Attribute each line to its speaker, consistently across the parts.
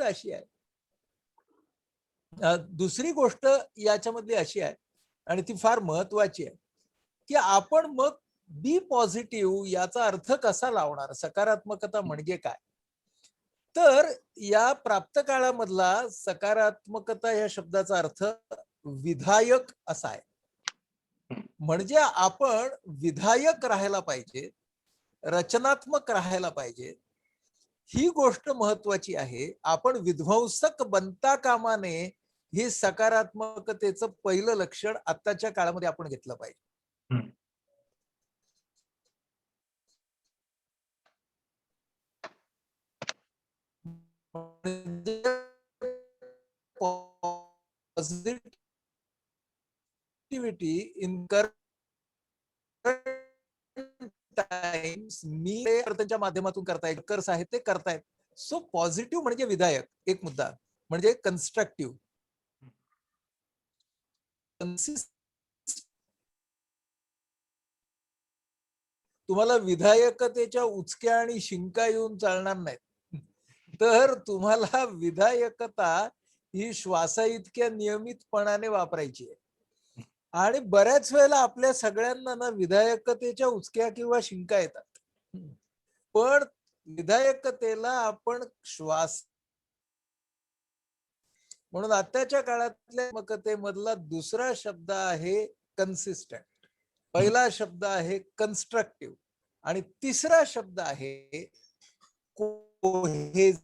Speaker 1: अशी आहे. दुसरी गोष्ट याच्यामधली अशी आहे आणि ती फार महत्वाची आहे, की आपण मग बी पॉझिटिव्ह याचा अर्थ कसा लावणार, सकारात्मकता म्हणजे काय. तर या प्राप्त काळामधला सकारात्मकता या शब्दाचा अर्थ विधायक असा आहे. म्हणजे आपण विधायक राहायला पाहिजे, रचनात्मक राहायला पाहिजे. ही गोष्ट महत्वाची आहे. आपण विध्वंसक बनता कामा नये. हे सकारात्मकतेचं पहिलं लक्षण आत्ताच्या काळामध्ये आपण घेतलं पाहिजे. पॉझिटिव्हिटी इन टाइम्स मी त्यांच्या माध्यमातून करतायत, कर्स आहेत ते करतायत. सो पॉझिटिव्ह म्हणजे विधायक एक मुद्दा, म्हणजे कन्स्ट्रक्टिव्ह. तुम्हाला विधायकतेच्या उचक्या आणि शिंका येऊन चालणार नाहीत. तर तुम्हाला विधायकता ही श्वासा इतक्या नियमितपणाने वापरायची आहे. आणि बऱ्याच वेळेला आपल्या सगळ्यांना ना विधायकतेच्या उचक्या किंवा शिंका येतात. पण विधायकतेला आपण श्वास म्हणून आताच्या काळातल्या मकतेमधला दुसरा शब्द आहे कन्सिस्टंट, पहिला शब्द आहे कन्स्ट्रक्टिव्ह आणि तिसरा शब्द आहे कोहेजिव्ह.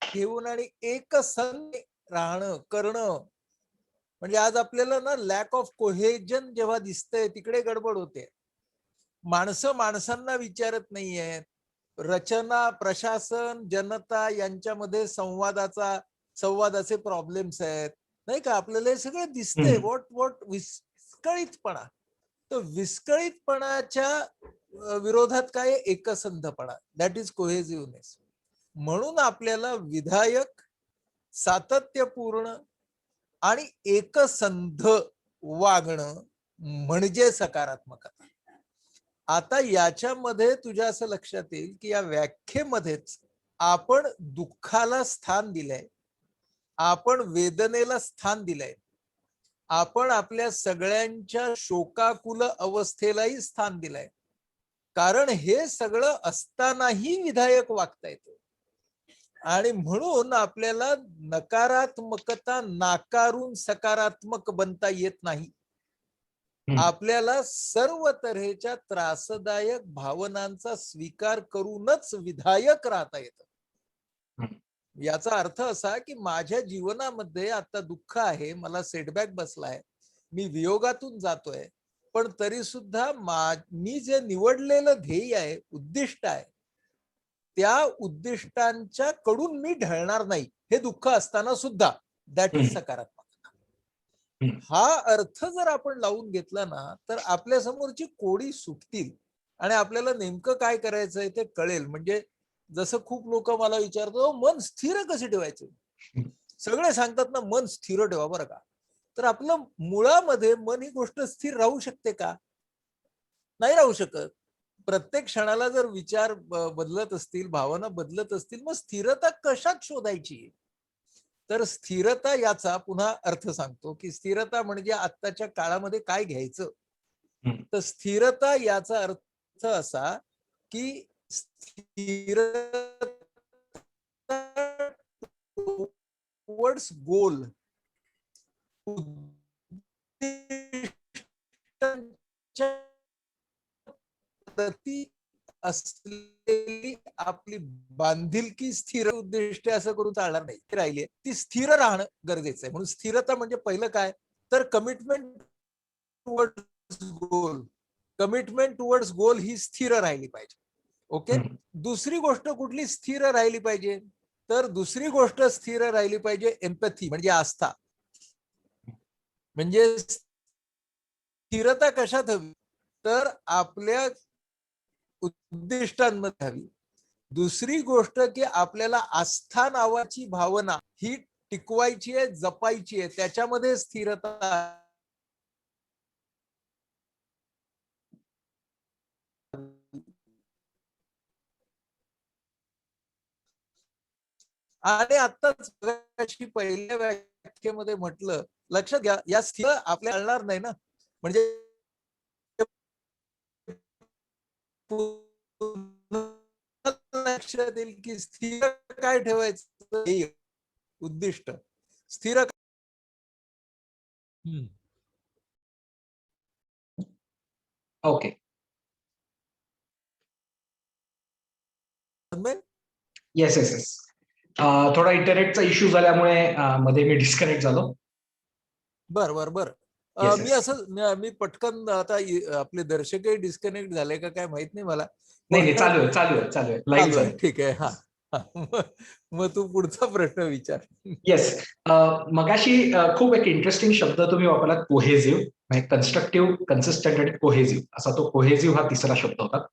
Speaker 1: घेऊन आणि एकसंध राहणं करणं. म्हणजे आज आपल्याला ना लॅक ऑफ कोहेजन जेव्हा दिसतंय तिकडे गडबड होते. माणसं माणसांना विचारत नाहीयेत. रचना, प्रशासन, जनता यांच्यामध्ये संवादाचे प्रॉब्लेम्स आहेत, नाही का. आपल्याला हे सगळं दिसतंय. व्हॉट विस्कळीतपणा. तर विस्कळीतपणाच्या विरोधात काय, एकसंधपणा, दॅट इज कोहेजिव्हनेस. म्हणून आपल्याला विधायक, सातत्यपूर्ण आणि एकसंध वागणं म्हणजे सकारात्मकता. आता याच्यामध्ये तुझ्या असं लक्षात येईल की या व्याख्येमध्येच आपण दुःखाला स्थान दिलंय, आपण वेदनेला स्थान दिलंय, आपण आपल्या सगळ्यांच्या शोकाकुल अवस्थेलाही स्थान दिलंय. कारण हे सगळं असतानाही विधायक वागता येतं. आणि म्हणून आपल्याला नकारात्मकता नाकारून सकारात्मक बनता येत नाही. आपल्याला सर्व तऱ्हेच्या त्रासदायक भावनांचा स्वीकार करूनच विधायक राहता येतं. याचा अर्थ असा की माझ्या जीवनामध्ये आता दुःख आहे, मला सेटबॅक बसलाय, मी वियोगातून जातोय, पण तरी सुद्धा मी जे निवडलेलं ध्येय आहे, उद्दिष्ट आहे, त्या उद्दिष्टांच्या कडून मी ढळणार नाही, हे दुःख असताना सुद्धा. दॅट इज सकारात्मक. हा अर्थ जर आपण लावून घेतला ना, तर आपल्या समोरची कोडी सुटतील आणि आपल्याला नेमकं काय करायचंय ते कळेल. म्हणजे जसं खूप लोक मला विचारतात, मन स्थिर कसे ठेवायचे. सगळे सांगतात ना मन स्थिर ठेवा, बरं का. तर आपलं मुळामध्ये मन ही गोष्ट स्थिर राहू शकते का? नाही राहू शकत. प्रत्येक क्षणाला जर विचार बदलत असतील, भावना बदलत असतील, मग स्थिरता कशात शोधायची. तर स्थिरता याचा पुन्हा अर्थ सांगतो की स्थिरता म्हणजे आत्ताच्या काळामध्ये काय घ्यायचं. तर स्थिरता याचा अर्थ असा की स्थिरता टुवर्ड्स गोल, प्रती असलेली आपली बांधिलकी स्थिर उद्दिष्ट असं करून चालणार नाही. राहिली ती स्थिर राहणं गरजेचं आहे. म्हणून स्थिरता म्हणजे पहिलं काय, तर कमिटमेंट टुवर्ड्स गोल. कमिटमेंट टुवर्ड्स गोल ही स्थिर राहिली पाहिजे. ओके. दुसरी गोष्ट कुठली स्थिर राहिली पाहिजे, तर दुसरी गोष्ट स्थिर राहिली पाहिजे एम्पॅथी, म्हणजे आस्था. म्हणजे स्थिरता कशात हवी, तर आपल्या उद्दिष्टांमध्ये हवी. दुसरी गोष्ट की आपल्याला आस्था नावाची भावना ही टिकवायची आहे, जपायची आहे, त्याच्यामध्ये स्थिरता. आणि आताच पहिल्या व्याख्येमध्ये म्हटलं, लक्षात घ्या, या स्थिर आपल्या कळणार नाही ना, म्हणजे लक्षात येईल की स्थिर काय ठेवायचं उद्दिष्ट स्थिर.
Speaker 2: ओके. Yes yes yes. थोडा इंटरनेटचा इश्यू झाल्यामुळे मध्ये मी डिस्कनेक्ट झालो.
Speaker 1: बर बर बर.
Speaker 2: येस
Speaker 1: मी
Speaker 2: येस.
Speaker 1: असं मी पटकन आता आपले दर्शकही डिस्कनेक्ट झाले का काय माहित नाही मला.
Speaker 2: नाही नाही,
Speaker 1: पण
Speaker 2: चालू आहे चालू आहे चालू आहे, लाईव्ह
Speaker 1: चालू
Speaker 2: चालू
Speaker 1: आहे,
Speaker 2: आहे.
Speaker 1: ठीक आहे. हा हा. मग तू पुढचा प्रश्न विचार.
Speaker 2: येस. मगाशी खूप एक इंटरेस्टिंग शब्द तुम्ही वापरलात, कोहेजिव्ह. म्हणजे कन्स्ट्रक्टिव्ह, कन्सिस्टंट आणि कोहेजिव्ह, असा तो कोहेजिव्ह हा तिसरा शब्द होता.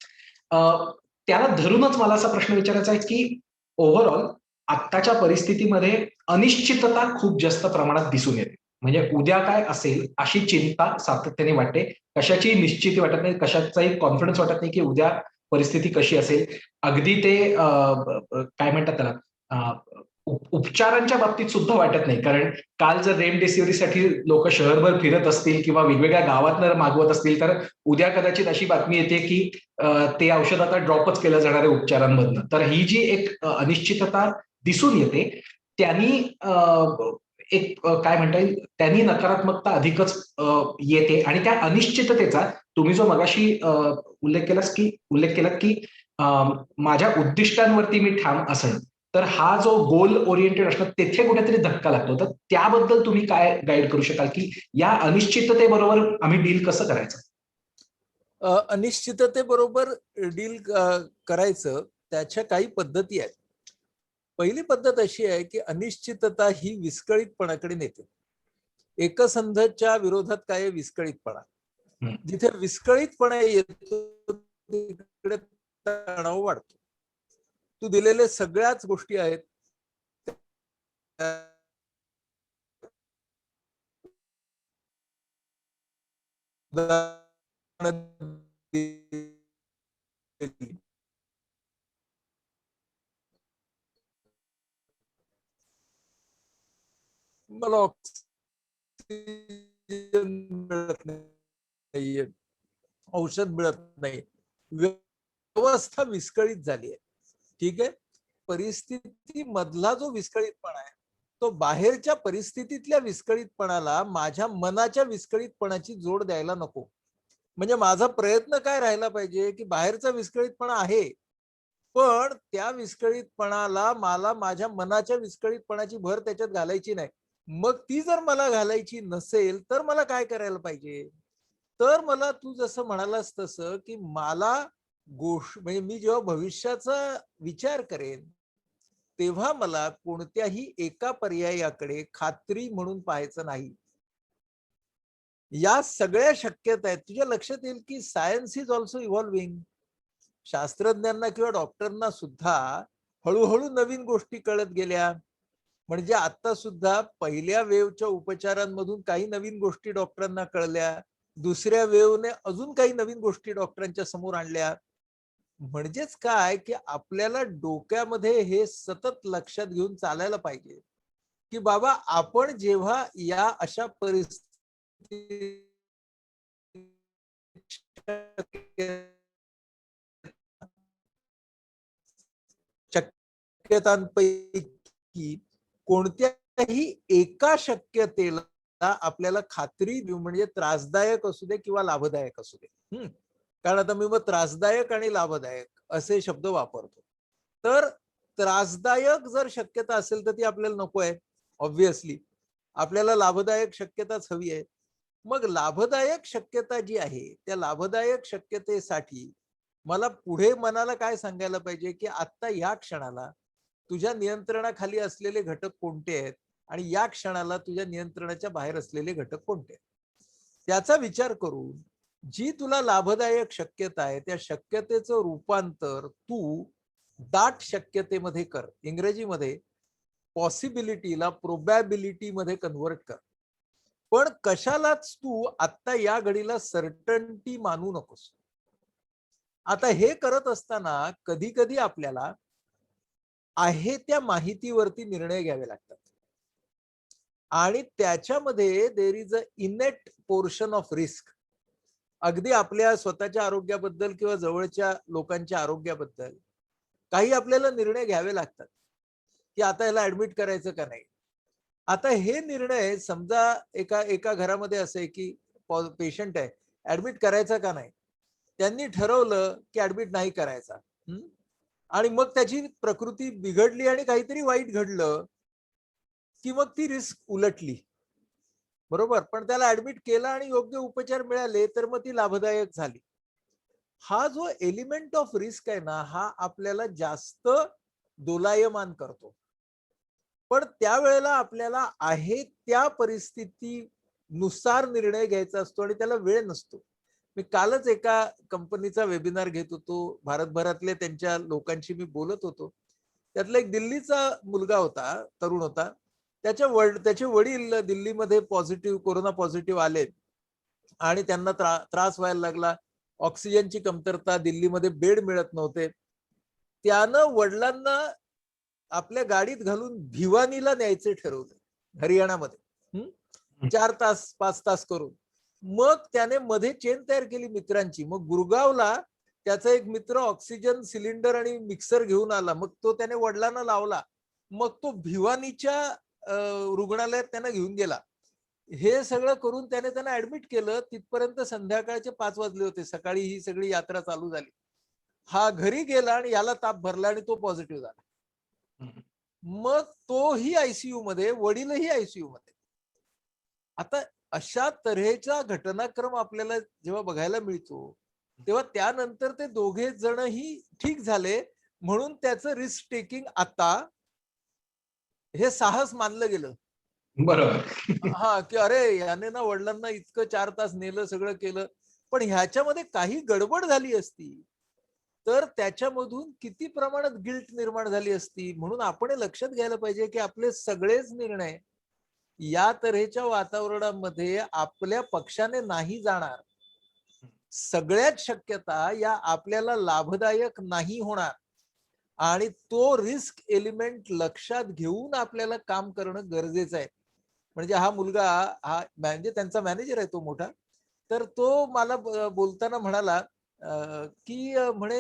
Speaker 2: त्याला धरूनच मला असा प्रश्न विचारायचा आहे की ओव्हरऑल आत्ताच्या परिस्थितीमध्ये अनिश्चितता खूप जास्त प्रमाणात दिसून येते. म्हणजे उद्या काय असेल अशी चिंता सातत्याने वाटते. कशाची निश्चिती वाटत नाही, कशाचाही कॉन्फिडन्स वाटत नाही की उद्या परिस्थिती कशी असेल. अगदी ते काय म्हणतात त्याला, उपचारांच्या बाबतीत सुद्धा वाटत नाही. कारण काल जर रेमडेसिवीरसाठी लोक शहरभर फिरत असतील किंवा वेगवेगळ्या गावातनं मागवत असतील, तर उद्या कदाचित अशी बातमी येते की ते औषध आता ड्रॉपच केलं जाणार आहे उपचारांमधनं. तर ही जी एक अनिश्चितता दिसून येते, त्यांनी एक काय म्हणता येईल, त्यांनी नकारात्मकता अधिकच येते. आणि त्या अनिश्चिततेचा तुम्ही जो मगाशी उल्लेख केलात की माझ्या उद्दिष्टांवरती मी ठाम असणं, तर हा जो गोल ओरिएंटेड असणं, तेथे कुठेतरी धक्का लागतो. तर त्याबद्दल तुम्ही काय गाईड करू शकाल की या अनिश्चिततेबरोबर आम्ही डील कसं करायचं?
Speaker 1: अनिश्चिततेबरोबर डील करायचं त्याच्या काही पद्धती आहेत. पहिली पद्धत अशी आहे की अनिश्चितता ही विस्कळीतपणाकडे नेते. एकसंधच्या विरोधात काय विस्कळीतपणा. जिथे विस्कळीतपणा येतो तिकडे तणाव वाढतो. तू दिलेले सगळ्याच गोष्टी आहेत, मला ऑक्सिजन मिळत नाहीये, औषध मिळत नाही, व्यवस्था विस्कळीत झाली आहे. ठीक आहे. परिस्थिती मधला जो विस्कळीतपणा आहे, तो बाहेरच्या परिस्थितीतल्या विस्कळीतपणाला माझ्या मनाच्या विस्कळीतपणाची जोड द्यायला नको. म्हणजे माझा प्रयत्न काय राहिला पाहिजे की बाहेरचा विस्कळीतपणा आहे, पण त्या विस्कळीतपणाला मला माझ्या मनाच्या विस्कळीतपणाची भर त्याच्यात घालायची नाही. मग ती जर मला घालायची नसेल तर मला काय करायला पाहिजे? तर मला तू जसं म्हणालास तसं की मला गोष्ट म्हणजे मी जेव्हा भविष्याचा विचार करेन तेव्हा मला कोणत्याही एका पर्यायाकडे खात्री म्हणून पाहायचं नाही. या सगळ्या शक्यता आहेत. तुझ्या लक्षात येईल की सायन्स इज ऑल्सो इव्हॉल्विंग. शास्त्रज्ञांना किंवा डॉक्टरांना सुद्धा हळूहळू नवीन गोष्टी कळत गेल्या. म्हणजे आता सुद्धा पहिल्या वेव्हच्या उपचारांमधून काही नवीन गोष्टी डॉक्टरांना कळल्या, दुसऱ्या वेव्हने अजून काही नवीन गोष्टी डॉक्टरांच्या समोर आणल्या. म्हणजेच काय की आपल्याला डोक्यामध्ये हे सतत लक्षात घेऊन चालायला पाहिजे की बाबा आपण जेव्हा या अशा परिस्थिती शक्यतांपैकी कोणत्याही एका शक्यतेला आपल्याला खात्री देऊ, म्हणजे त्रासदायक असू दे किंवा लाभदायक असू दे. कारण आता मी मग त्रासदायक आणि लाभदायक असे शब्द वापरतो. तर त्रासदायक जर शक्यता असेल तर ती आपल्याला नको आहे, ऑब्व्हियसली. आपल्याला लाभदायक शक्यताच हवी आहे. मग लाभदायक शक्यता जी आहे त्या लाभदायक शक्यतेसाठी मला पुढे मनाला काय सांगायला पाहिजे की आता या क्षणाला तुझ्या नियंत्रणाखाली असलेले घटक कोणते आहेत आणि या क्षणाला तुझ्या नियंत्रणाच्या बाहेर असलेले घटक कोणते आहेत, त्याचा विचार करून जी तुला लाभदायक शक्यता आहे त्या शक्यतेचं रूपांतर तू दाट शक्यतेमध्ये कर. इंग्रजीमध्ये पॉसिबिलिटीला प्रोबॅबिलिटी मध्ये कन्व्हर्ट कर. पण कशालाच तू आता या घडीला सर्टन्टी मानू नकोस. आता हे करत असताना कधी कधी आपल्याला आहे त्या माहितीवरती निर्णय घ्यावे लागतात. आणि त्याच्यामध्ये there is a इनेट portion of risk. अगदी आपल्या स्वतःच्या आरोग्याबद्दल किंवा जवळच्या लोकांच्या आरोग्याबद्दल काही आपल्याला निर्णय घ्यावे लागतात, की आता याला ऍडमिट करायचं का नाही. आता हे निर्णय समजा एका एका घरामध्ये असे की पेशंट आहे, ऍडमिट करायचा का नाही. त्यांनी ठरवलं की ऍडमिट नाही करायचा. आणि मग त्याची प्रकृती बिघडली आणि काहीतरी वाईट घडलं, की मग ती रिस्क उलटली. बरोबर, पण त्याला ऍडमिट केलं आणि योग्य उपचार मिळाले तर मग ती लाभदायक झाली. हा जो एलिमेंट ऑफ रिस्क आहे ना, हा आपल्याला जास्त दोलायमान करतो. पण त्यावेळेला आपल्याला आहे त्या परिस्थितीनुसार निर्णय घ्यायचा असतो आणि त्याला वेळ नसतो. मी कालच एका कंपनीचा वेबिनार घेत होतो, भारतभरातले त्यांच्या लोकांशी मी बोलत होतो. त्यातला एक दिल्लीचा मुलगा होता, तरुण होता. त्याचे वडील दिल्लीमध्ये कोरोना पॉझिटिव्ह आले आणि त्यांना त्रास व्हायला लागला. ऑक्सिजनची कमतरता, दिल्लीमध्ये बेड मिळत नव्हते. त्यानं वडिलांना आपल्या गाडीत घालून भिवानीला न्यायचे ठरवले, हरियाणामध्ये. 4 तास 5 तास करून. मग त्याने मध्ये चेन तयार केली मित्रांची. मग गुरगावला त्याचा एक मित्र ऑक्सिजन सिलेंडर आणि मिक्सर घेऊन आला. मग तो त्याने वडिलांना लावला. मग तो भिवानीच्या रुग्णालयात त्यांना घेऊन गेला. हे सगळं करून त्यांना ऍडमिट केलं. तिथपर्यंत संध्याकाळचे 5 वाजले होते. सकाळी ही सगळी यात्रा चालू झाली. हा घरी गेला आणि याला ताप भरला आणि तो पॉझिटिव्ह झाला. मग तोही आयसीयू मध्ये, वडीलही आयसीयू मध्ये. आता अशा तऱ्हेचा घटनाक्रम आपल्याला जेव्हा बघायला मिळतो, तेव्हा त्यानंतर ते दोघे जणही ठीक झाले म्हणून त्याचं रिस्क टेकिंग आता हे साहस मानलं गेलं.
Speaker 2: बरोबर.
Speaker 1: हा, की अरे याने ना वडिलांना इतकं 4 तास नेलं, सगळं केलं. पण ह्याच्यामध्ये काही गडबड झाली असती तर त्याच्यामधून किती प्रमाणात गिल्ट निर्माण झाली असती. म्हणून आपण हे लक्षात घ्यायला पाहिजे की आपले सगळेच निर्णय या तऱ्हेच्या वातावरणामध्ये आपल्या पक्षाने नाही जाणार. सगळ्याच शक्यता या आपल्याला लाभदायक नाही होणार. आणि तो रिस्क एलिमेंट लक्षात घेऊन आपल्याला काम करणं गरजेचं आहे. म्हणजे हा मुलगा, हा म्हणजे त्यांचा मॅनेजर आहे तो मोठा. तर तो मला बोलताना म्हणाला की म्हणे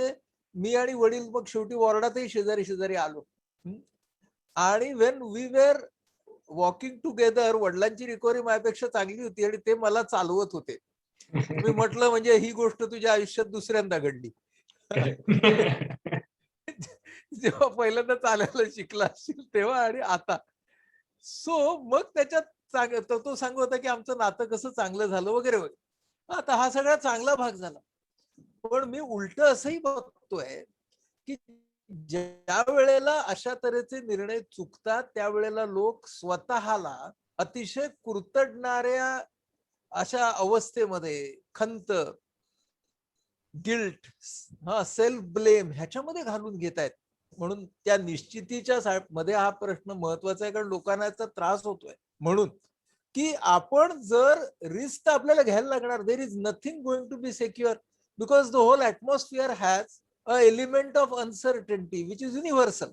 Speaker 1: मी आणि वडील मग शेवटी वॉर्डातही शेजारी शेजारी आलो. आणि when we were walking together, वडिलांची रिकव्हरी माझ्यापेक्षा चांगली होती आणि ते मला चालवत होते. मी म्हटलं म्हणजे ही गोष्ट तुझ्या आयुष्यात दुसऱ्यांदा घडली. जेव्हा पहिल्यांदा चालायला शिकला असशील तेव्हा आणि आता. सो मग त्याच्यात तो सांगत होता की आमचं नातं कसं चांगलं झालं वगैरे वगैरे. आता हा सगळा चांगला भाग झाला. पण मी उलट असंही बघतोय की ज्या वेळेला अशा तऱ्हेचे निर्णय चुकतात त्यावेळेला लोक स्वतःला अतिशय कुरतडणाऱ्या अशा अवस्थेमध्ये, खंत, गिल्ट, सेल्फ ब्लेम ह्याच्यामध्ये घालून घेत आहेत. म्हणून त्या निश्चितीच्या मध्ये हा प्रश्न महत्वाचा आहे, कारण लोकांना याचा त्रास होतोय. म्हणून की आपण जर रिस्क आपल्याला घ्यायला लागणार, there is nothing going to be secure because the whole atmosphere has a element of uncertainty which is universal.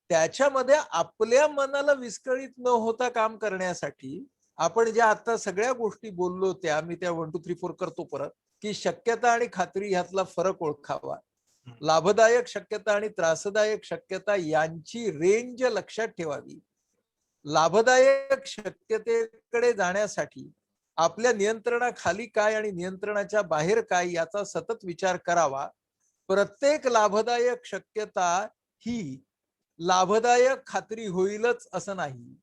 Speaker 1: त्याच्यामध्ये आपल्या मनाला विस्कळीत न होता काम करण्यासाठी आपण ज्या आता सगळ्या गोष्टी बोललो त्या, मी त्या 1 2 3 4 करतो परत, की शक्यता आणि खात्री ह्यातला फरक ओळखावा. लाभदायक शक्यता आणि त्रासदायक शक्यता यांची रेंज लक्षात ठेवावी. लाभदायक शक्यतेकडे जाण्यासाठी आपल्या नियंत्रणाखाली काय आणि नियंत्रणाच्या बाहेर काय याचा सतत विचार करावा. प्रत्येक लाभदायक शक्यता ही लाभदायक खात्री होईलच असं नाही.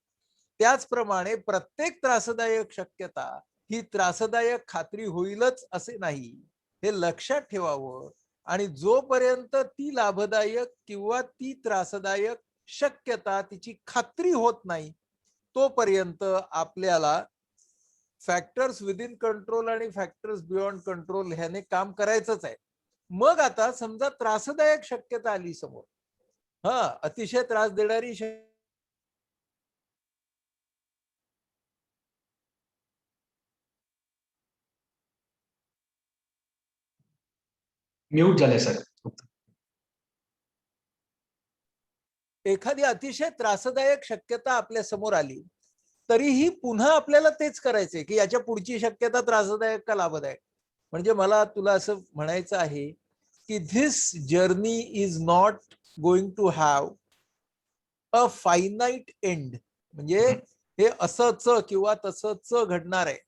Speaker 1: त्याचप्रमाणे प्रत्येक त्रासदायक शक्यता ही त्रासदायक खात्री होईलच असे नाही. हे लक्षात ठेवावं. आणि जोपर्यंत ती लाभदायक किंवा ती त्रासदायक शक्यता तिची खात्री होत नाही तोपर्यंत आपल्याला फॅक्टर्स विदिन कंट्रोल आणि फॅक्टर्स बियॉन्ड कंट्रोल ह्याने काम करायचंच आहे. मग आता समजा त्रासदायक शक्यता आली समोर, अतिशय त्रास देणारी
Speaker 2: म्यूट झाले सर.
Speaker 1: एखादी अतिशय त्रासदायक शक्यता आपल्या समोर आली तरीही पुन्हा आपल्याला तेच करायचंय की याच्या पुढची शक्यता त्रासदायक का लाभदायक. म्हणजे मला तुला असं म्हणायचं आहे की this journey is not going to have a finite end. म्हणजे हे असंच किंवा तसंच घडणार आहे.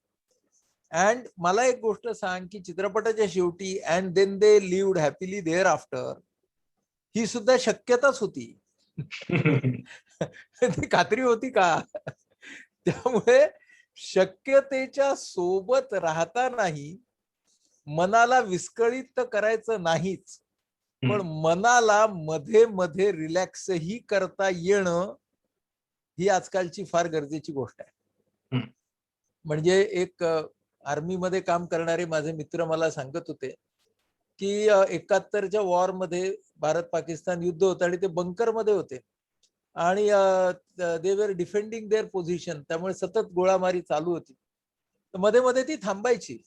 Speaker 1: अँड मला एक गोष्ट सांग की चित्रपटाच्या शेवटी and then they lived happily thereafter ही सुद्धा शक्यताच होती. ती खात्री होती का? त्यामुळे शक्यतेच्या सोबत राहतानाही मनाला विस्कळीत तर करायचं नाहीच, पण मनाला मध्ये मध्ये रिलॅक्सही करता येणं ही आजकालची फार गरजेची गोष्ट आहे. म्हणजे एक आर्मीमध्ये काम करणारे माझे मित्र मला सांगत होते की 71च्या वॉरमध्ये भारत पाकिस्तान युद्ध होतं आणि ते बंकरमध्ये होते आणि दे वर डिफेंडिंग देअर पोझिशन. त्यामुळे सतत गोळामारी चालू होती. तर मध्ये मध्ये ती थांबायची.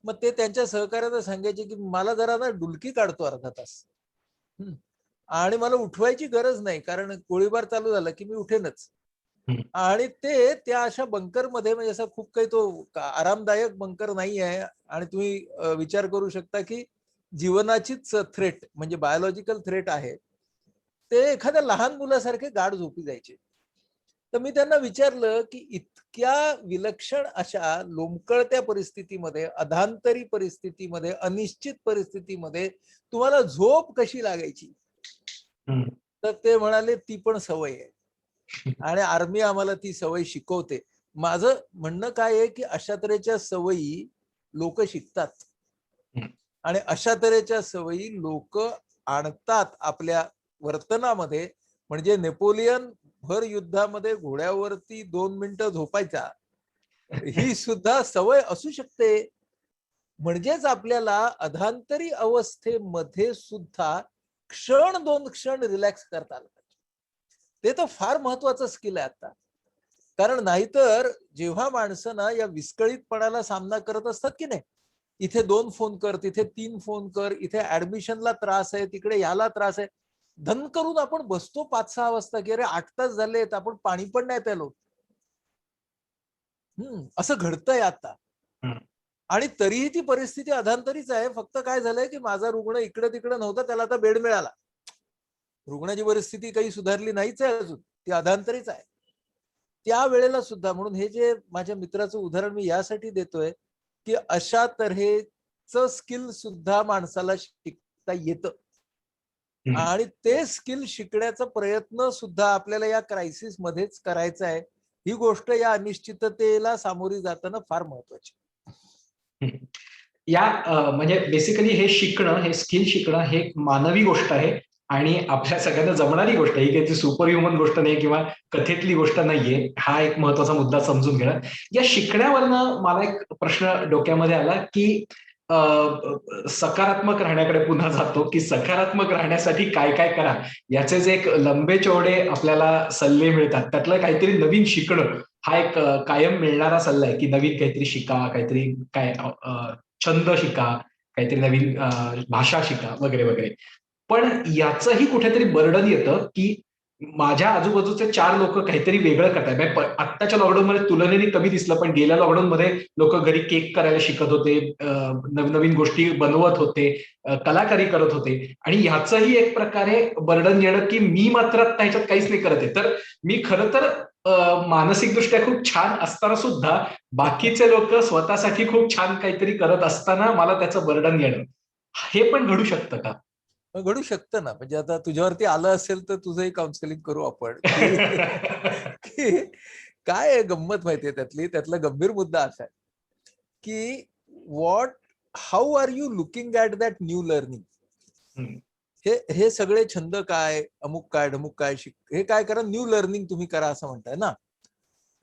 Speaker 1: मग ते त्यांच्या सहकार्याला सांगायचे की मला जरा ना डुलकी काढतो अर्धा तास आणि मला उठवायची गरज नाही कारण गोळीबार चालू झाला की मी उठेनच. आणि ते त्या अशा बंकरमध्ये म्हणजे असा खूप काही तो आरामदायक बंकर नाही आहे आणि तुम्ही विचार करू शकता की जीवनाचीच थ्रेट म्हणजे बायोलॉजिकल थ्रेट आहे. ते एखाद्या लहान मुलासारखे गाढ झोपी जायचे. तर मी त्यांना विचारलं की इतक्या विलक्षण अशा लोंबकळत्या परिस्थितीमध्ये, अधांतरी परिस्थितीमध्ये, अनिश्चित परिस्थितीमध्ये तुम्हाला झोप कशी लागायची? तर ते म्हणाले ती पण सवय आहे आणि आर्मी आम्हाला ती सवय शिकवते. माझं म्हणणं काय आहे की अशा तऱ्हेच्या सवयी लोक शिकतात आणि अशा तऱ्हेच्या सवयी लोक आणतात आपल्या वर्तनामध्ये. म्हणजे नेपोलियन भर युद्धामध्ये घोड्यावरती 2 मिनिटं झोपायचा ही सुद्धा सवय असू शकते. म्हणजेच आपल्याला अधांतरी अवस्थेमध्ये सुद्धा क्षण 2 क्षण रिलॅक्स करता आलं पाहिजे. ते तर फार महत्वाचं स्किल आहे आता. कारण नाहीतर जेव्हा माणसं ना या विस्कळीतपणाला सामना करत असतात की नाही, इथे 2 फोन कर, तिथे 3 फोन कर, इथे ऍडमिशनला त्रास आहे, तिकडे याला त्रास आहे, धन करून आपण बसतो 5-6 वाजता की अरे 8 तास झालेत आपण पाणी पण नाही प्यालो. असं घडतंय आता. आणि तरीही ती परिस्थिती अधांतरीच आहे. फक्त काय झालंय की माझा रुग्ण इकडे तिकडे नव्हता, त्याला आता बेड मिळाला. रुग्णाची परिस्थिती काही सुधारली नाहीच आहे अजून, ती अधांतरीच आहे. त्या वेळेला सुद्धा म्हणून हे जे माझ्या मित्राचं उदाहरण मी यासाठी देतोय की अशा तऱ्हेचं स्किल सुद्धा माणसाला शिकता येतं आणि ते स्किल शिकण्याचा प्रयत्न सुद्धा आपल्याला या क्रायसिस मध्येच करायचा आहे. ही गोष्ट या अनिश्चिततेला सामोरी जाताना फार महत्वाची.
Speaker 2: या म्हणजे बेसिकली हे शिकणं, हे स्किल शिकणं हे एक मानवी गोष्ट आहे आणि आपल्या सगळ्यांना जमणारी गोष्ट आहे. ही काही सुपर ह्युमन गोष्ट नाही किंवा कथेतली गोष्ट नाहीये. हा एक महत्वाचा मुद्दा समजून घेणं. या शिकण्यावरनं मला एक प्रश्न डोक्यामध्ये आला की सकारात्मक राहण्याकडे पुन्हा जातो की सकारात्मक राहण्यासाठी काय काय करा, याचे जे एक लंबे चौडे आपल्याला सल्ले मिळतात त्यातलं काहीतरी नवीन शिकणं हा एक कायम मिळणारा सल्ला आहे की नवीन काहीतरी शिका, काहीतरी काय छंद शिका, काहीतरी नवीन भाषा शिका वगैरे वगैरे. पण याचंही कुठेतरी बर्डन येतं की माझ्या आजूबाजूचे 4 लोक काहीतरी वेगळं करतायत. म्हणजे आत्ताच्या लॉकडाऊनमध्ये तुलनेने कमी दिसलं, पण गेल्या लॉकडाऊनमध्ये लोक घरी केक करायला शिकत होते, नवीन गोष्टी बनवत होते, कलाकारी करत होते आणि ह्याचंही एक प्रकारे बर्डन येणं की मी मात्र आता ह्याच्यात काहीच नाही करत आहे. तर मी खरं तर मानसिकदृष्ट्या खूप छान असताना सुद्धा बाकीचे लोक स्वतःसाठी खूप छान काहीतरी करत असताना मला त्याचं बर्डन येणं, हे पण घडू शकतं का?
Speaker 1: घडू शकतं ना. म्हणजे आता तुझ्यावरती आलं असेल तर तुझंही काउन्सिलिंग करू आपण की काय गंमत माहितीये त्यातला गंभीर मुद्दा असा आहे की what how are you looking at that new learning. हे सगळे छंद काय, अमुक काय, ढमुक काय, हे काय करा, न्यू लर्निंग तुम्ही करा असं म्हणताय ना.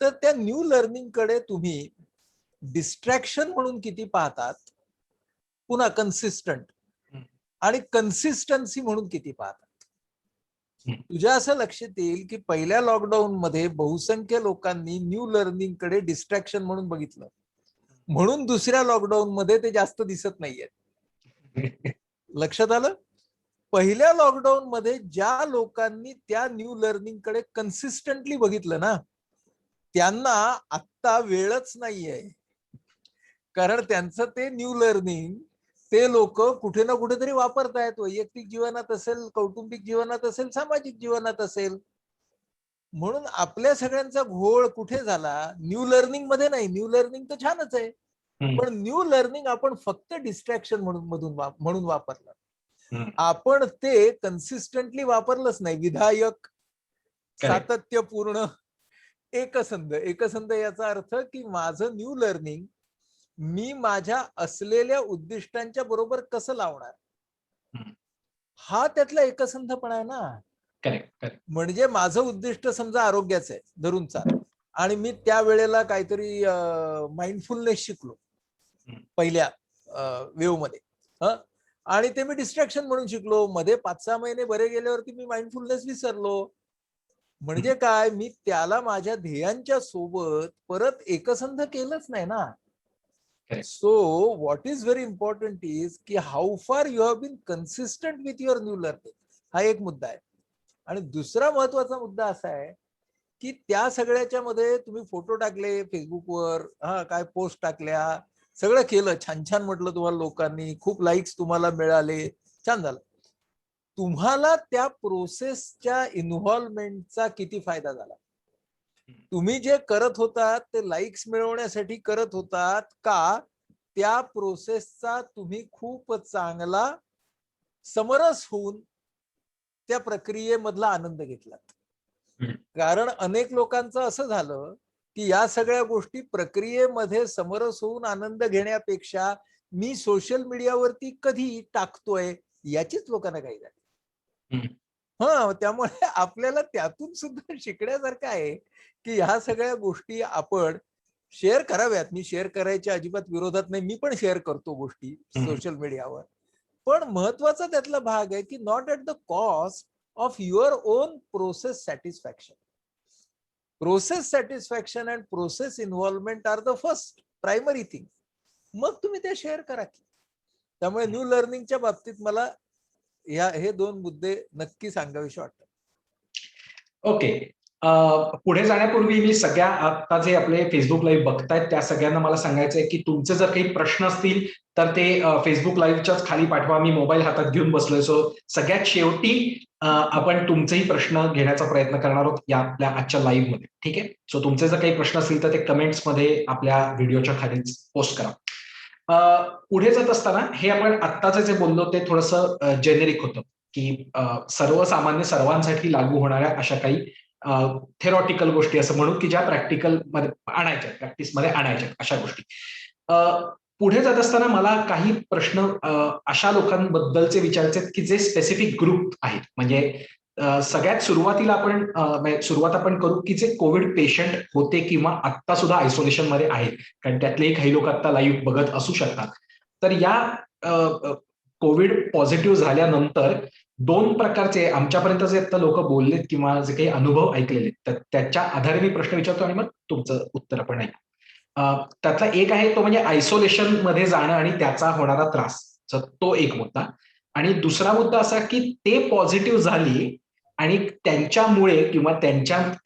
Speaker 1: तर त्या न्यू लर्निंग कडे तुम्ही डिस्ट्रॅक्शन म्हणून किती पाहतात, पुन्हा कन्सिस्टंट आणि कन्सिस्टन्सी म्हणून किती पाहतात. तुझ्या असं लक्षात येईल की पहिल्या लॉकडाऊन मध्ये बहुसंख्य लोकांनी न्यू लर्निंग कडे डिस्ट्रॅक्शन म्हणून बघितलं, म्हणून दुसऱ्या लॉकडाऊन मध्ये ते जास्त दिसत नाहीयेत. लक्षात आलं? पहिल्या लॉकडाऊन मध्ये ज्या लोकांनी त्या न्यू लर्निंग कडे कन्सिस्टंटली बघितलं ना, त्यांना आत्ता वेळच नाहीये. कारण त्यांचं ते न्यू लर्निंग ते लोक कुठे ना कुठेतरी वापरतायत. वैयक्तिक जीवनात असेल, कौटुंबिक जीवनात असेल, सामाजिक जीवनात असेल. म्हणून आपल्या सगळ्यांचा घोळ कुठे झाला? न्यू लर्निंग मध्ये नाही. न्यू लर्निंग तर छानच आहे, पण न्यू लर्निंग आपण फक्त डिस्ट्रॅक्शन म्हणून वापरलं. आपण ते कन्सिस्टंटली वापरलंच नाही. विधायक, सातत्यपूर्ण, एकसंध याचा अर्थ की माझं न्यू लर्निंग मी माझ्या असलेल्या उद्दिष्टांच्या बरोबर कसं लावणार, हा त्यातला एकसंधपणा आहे ना. म्हणजे माझं उद्दिष्ट समजा आरोग्याचं आहे, धरून चाल, आणि मी त्या वेळेला काहीतरी माइंडफुलनेस शिकलो पहिल्या वेव्ह मध्ये, आणि ते मी डिस्ट्रॅक्शन म्हणून शिकलो. मध्ये 5-6 महिने बरे गेल्यावरती मी माइंडफुलनेस विसरलो. म्हणजे काय, मी त्याला माझ्या ध्येयांच्या सोबत परत एकसंध केलंच नाही ना. So what is very important is की how far you have been consistent with your new learning, हा एक मुद्दा आहे. आणि दुसरा महत्वाचा मुद्दा असा आहे की त्या सगळ्याच्या मध्ये तुम्ही फोटो टाकले फेसबुकवर, काय पोस्ट टाकल्या, सगळं केलं, छान छान म्हटलं तुम्हाला लोकांनी, खूप लाईक्स तुम्हाला मिळाले, छान झालं. तुम्हाला त्या प्रोसेसच्या इन्व्हॉल्वमेंटचा किती फायदा झाला? तुम्ही जे करत होतात ते लाईक्स मिळवण्यासाठी करत होतात का त्या प्रोसेसचा तुम्ही खूप चांगला समरस होऊन त्या प्रक्रियेमधला आनंद घेतलात? कारण अनेक लोकांचं असं झालं की या सगळ्या गोष्टी प्रक्रियेमध्ये समरस होऊन आनंद घेण्यापेक्षा मी सोशल मीडियावरती कधी टाकतोय याचीच लोकांना काही झाली. त्यामुळे आपल्याला त्यातून सुद्धा शिकण्यासारखं आहे की ह्या सगळ्या गोष्टी आपण शेअर कराव्यात. मी शेअर करायच्या अजिबात विरोधात नाही, मी पण शेअर करतो गोष्टी सोशल मीडियावर. पण महत्वाचा त्यातला भाग आहे की not at the cost of your own process satisfaction. Process satisfaction and process involvement are the first primary thing. मग तुम्ही ते शेअर करा की. त्यामुळे न्यू लर्निंगच्या बाबतीत मला हे 2 मुद्दे नक्की सांगावेसे वाटतात.
Speaker 2: ओके. पुढे जाण्यापूर्वी मी सगळ्या आता जे आपले फेसबुक लाईव्ह बघतायत त्या सगळ्यांना मला सांगायचंय की तुमचे जर काही प्रश्न असतील तर ते फेसबुक लाईव्हच्याच खाली पाठवा. मी मोबाईल हातात घेऊन बसलोय. सो सगळ्यात शेवटी आपण तुमचेही प्रश्न घेण्याचा प्रयत्न करणार आहोत या आपल्या आजच्या लाईव्ह मध्ये. ठीक आहे. सो तुमचे जर काही प्रश्न असतील तर ते कमेंट्समध्ये आपल्या व्हिडिओच्या खालीच पोस्ट करा. पुढे जात असताना हे आपण आत्ताचं जे बोललो ते थोडंसं जेनेरिक होतं की सर्वसामान्य सर्वांसाठी लागू होणाऱ्या अशा काही थेरॉटिकल गोष्टी असं म्हणू की ज्या प्रॅक्टिकल मध्ये आणायच्या, प्रॅक्टिसमध्ये आणायच्या अशा गोष्टी. पुढे जात असताना मला काही प्रश्न अशा लोकांबद्दलचे विचारायचे की जे स्पेसिफिक ग्रुप आहेत. म्हणजे सगळ्यात सुरुवातीला सुरुवात आपण करू की जे कोविड पेशंट होते किंवा आत्ता सुद्धा आयसोलेशन मध्ये आहेत, कारण त्यातले काही लोक आता लाईव्ह बघत असू शकतात. तर या कोविड पॉझिटिव्ह झाल्यानंतर 2 प्रकारचे आमच्यापर्यंत जे आता लोक बोललेत किंवा जे काही अनुभव ऐकलेले तर त्याच्या आधारे मी प्रश्न विचारतो आणि मग तुमचं उत्तर पण आहे. त्यातला एक आहे तो म्हणजे आयसोलेशन मध्ये जाणं आणि त्याचा होणारा त्रास, तो एक मुद्दा. आणि दुसरा मुद्दा असा की ते पॉझिटिव्ह झाली आणि त्यांच्यामुळे किंवा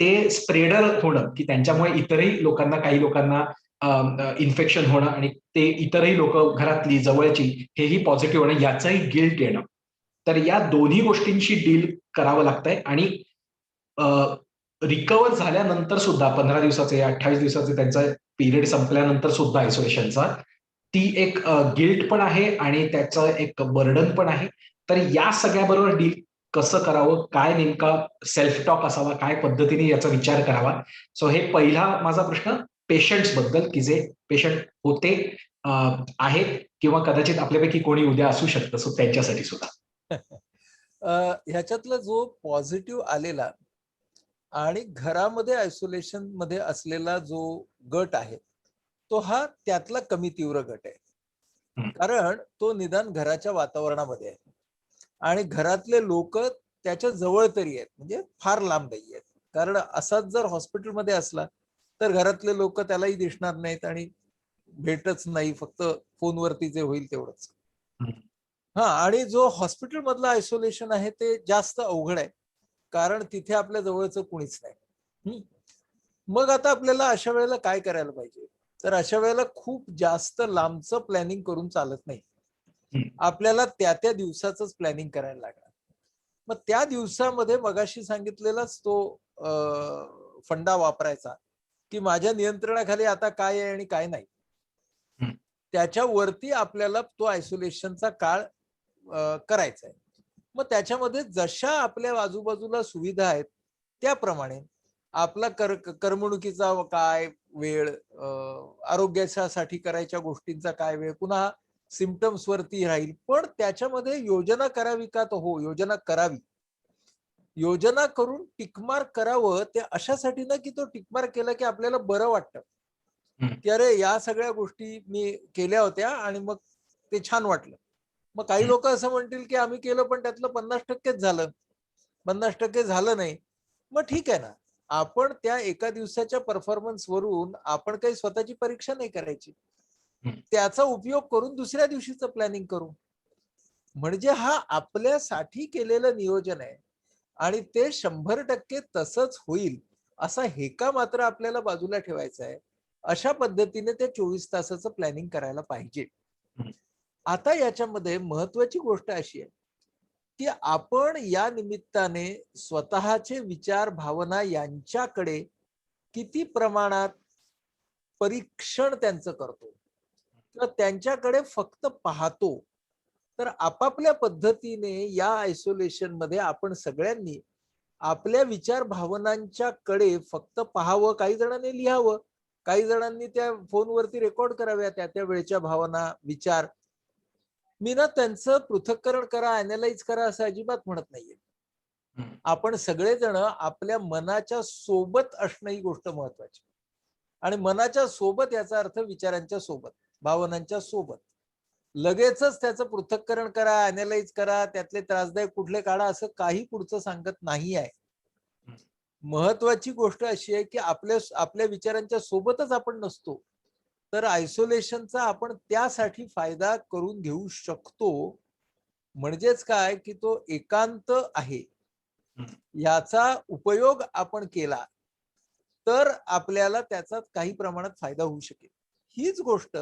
Speaker 2: ते स्प्रेडर होणं की त्यांच्यामुळे इतरही लोकांना, काही लोकांना इन्फेक्शन होणं आणि ते इतरही लोक घरातली जवळची हेही पॉझिटिव्ह होणं याचंही गिल्ट येणं. तर या दोन्ही गोष्टींशी डील करावं लागतंय आणि रिकवर झाल्यानंतर सुद्धा 15 दिवसाचे 28 दिवसाचे त्यांचा पिरियड संपल्यानंतर सुद्धा आयसोलेशनचा ती एक गिल्ट पण आहे आणि त्याचं एक बर्डन पण आहे. तर या सगळ्याबरोबर डील कसं करावं, काय नेमका सेल्फ टॉक असावा, काय पद्धतीने याचा विचार करावा. सो हे पहिला माझा प्रश्न पेशंट्स बद्दल की जे पेशंट होते, आहेत किंवा कदाचित आपल्यापैकी कोणी उद्या असू शकतं. सो त्यांच्यासाठी सुद्धा.
Speaker 1: ह्याच्यातला जो पॉझिटिव्ह आलेला आणि घरामध्ये आयसोलेशन मध्ये असलेला जो गट आहे तो हा त्यातला कमी तीव्र गट आहे. कारण तो निदान घराच्या वातावरणामध्ये आहे आणि घरातले लोक त्याच्या जवळ तरी आहेत, म्हणजे फार लांब नाही आहेत. कारण असाच जर हॉस्पिटलमध्ये असला तर घरातले लोक त्यालाही दिसणार नाहीत आणि भेटच नाही, फक्त फोनवरती जे होईल तेवढंच. हा, आणि जो हॉस्पिटल मधलं आयसोलेशन आहे ते जास्त अवघड आहे, कारण तिथे आपल्या जवळचं कुणीच नाही. हम्म. मग आता आपल्याला अशा वेळेला काय करायला पाहिजे, तर अशा वेळेला खूप जास्त लांबचं प्लॅनिंग करून चालत नाही.
Speaker 2: हम्म.
Speaker 1: आपल्याला त्या त्या दिवसाच प्लॅनिंग करायला लागणार. मग त्या दिवसामध्ये मगाशी सांगितलेलाच तो फंडा वापरायचा, की माझ्या नियंत्रणाखाली आता काय आहे आणि काय नाही.
Speaker 2: हम्म.
Speaker 1: त्याच्यावरती आपल्याला तो आयसोलेशनचा काळ करायचा आहे. मग त्याच्यामध्ये जशा आपल्या आजूबाजूला सुविधा आहेत त्याप्रमाणे आपला करमणुकीचा काय वेळ, आरोग्यासाठी करायच्या गोष्टींचा काय वेळ, पुन्हा सिम्पटम्स वरती राहील. पण त्याच्यामध्ये योजना करावी का, तर हो, योजना करावी. योजना करून टिकमार्क करावं ते अशासाठी ना, की तो टिकमार्क केला की आपल्याला बरं वाटतं,
Speaker 2: हम्म.
Speaker 1: की अरे या सगळ्या गोष्टी मी केल्या होत्या आणि मग ते छान वाटलं. मग काही
Speaker 2: हम्म.
Speaker 1: लोक असं म्हणतील की आम्ही केलं पण त्यातलं 50% झालं, 50% झालं नाही. मग ठीक आहे ना, आपण त्या एका दिवसाच्या परफॉर्मन्स वरून आपण काही स्वतःची परीक्षा नाही करायची.
Speaker 2: हम्म.
Speaker 1: त्याचा उपयोग करून दुसऱ्या दिवशीचं प्लॅनिंग करू. म्हणजे हा आपल्यासाठी केलेलं नियोजन आहे आणि ते 100% तसंच होईल असा हेका मात्र आपल्याला बाजूला ठेवायचा आहे. अशा पद्धतीने ते 24 तासाचं प्लॅनिंग करायला पाहिजे.
Speaker 2: हम्म.
Speaker 1: आता याच्यामध्ये महत्वाची गोष्ट अशी आहे, की आपण या निमित्ताने स्वतःचे विचार, भावना यांच्याकडे किती प्रमाणात परीक्षण त्यांचं करतो किंवा त्यांच्याकडे फक्त पाहतो. तर आपापल्या पद्धतीने या आयसोलेशन मध्ये आपण सगळ्यांनी आपल्या विचार भावनांच्याकडे फक्त पाहावं. काही जणांनी लिहावं, काही जणांनी त्या फोनवरती रेकॉर्ड कराव्या त्या त्या वेळच्या भावना, विचार. मी ना त्यांचं पृथक्करण करा, अनालाइज करा असं अजिबात म्हणत नाहीये.
Speaker 2: हम्म.
Speaker 1: आपण सगळेजण आपल्या मनाच्या सोबत असणं ही गोष्ट महत्वाची. आणि मनाच्या सोबत याचा अर्थ विचारांच्या सोबत, भावनांच्या सोबत. लगेचच त्याचं पृथक्करण करा, अनालाइज करा, त्यातले त्रासदायक कुठले काढा असं काही पुढचं सांगत नाही आहे.
Speaker 2: हम्म.
Speaker 1: महत्वाची गोष्ट अशी आहे की आपल्या आपल्या विचारांच्या सोबतच आपण नसतो, तर आयसोलेशनचा आपण त्यासाठी फायदा करून घेऊ शकतो. म्हणजेच काय, की तो एकांत आहे
Speaker 2: हम्म.
Speaker 1: याचा उपयोग आपण केला तर आपल्याला त्याचा काही प्रमाणात फायदा होऊ शकेल. हीच गोष्ट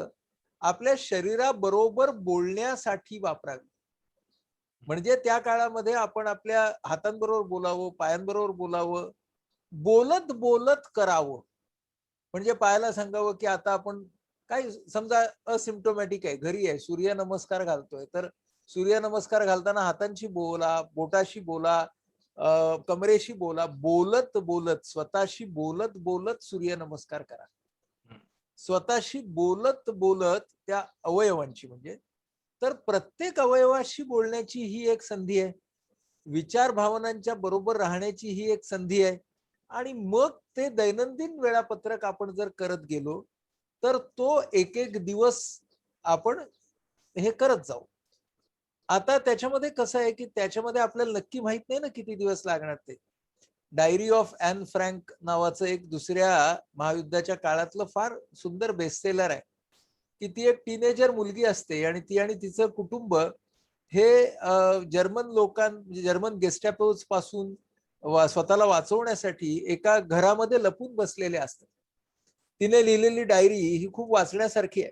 Speaker 1: आपल्या शरीराबरोबर बोलण्यासाठी वापरावी. म्हणजे त्या काळामध्ये आपण आपल्या हातांबरोबर बोलावं, पायांबरोबर बोलावं, बोलत बोलत करावं. म्हणजे पायाला सांगावं की आता आपण काय, समजा असिम्प्टोमॅटिक आहे, घरी आहे, सूर्यनमस्कार घालतोय, तर सूर्यनमस्कार घालताना हातांशी बोला, बोटाशी बोला, कमरेशी बोला, बोलत बोलत, स्वतःशी बोलत बोलत सूर्यनमस्कार करा. स्वतःशी बोलत बोलत त्या अवयवांची, म्हणजे तर प्रत्येक अवयवाशी बोलण्याची ही एक संधी आहे. विचार भावनांच्या बरोबर राहण्याची ही एक संधी आहे. आणि मग ते दैनंदिन वेळापत्रक आपण जर करत गेलो तर तो एक एक दिवस आपण हे करत जाऊ. आता त्याच्यामध्ये कसं आहे की त्याच्यामध्ये आपल्याला नक्की माहित नाही ना किती दिवस लागणार ते. डायरी ऑफ ॲन फ्रँक नावाचं एक दुसऱ्या महायुद्धाच्या काळातलं फार सुंदर बेस्टसेलर आहे, की ती एक टीनेजर मुलगी असते आणि ती आणि तिचं कुटुंब हे जर्मन म्हणजे जर्मन गेस्टापोज पासून स्वतःला वाचवण्यासाठी एका घरामध्ये लपून बसलेले असतात. तिने लिहिलेली डायरी ही खूप वाचण्यासारखी आहे,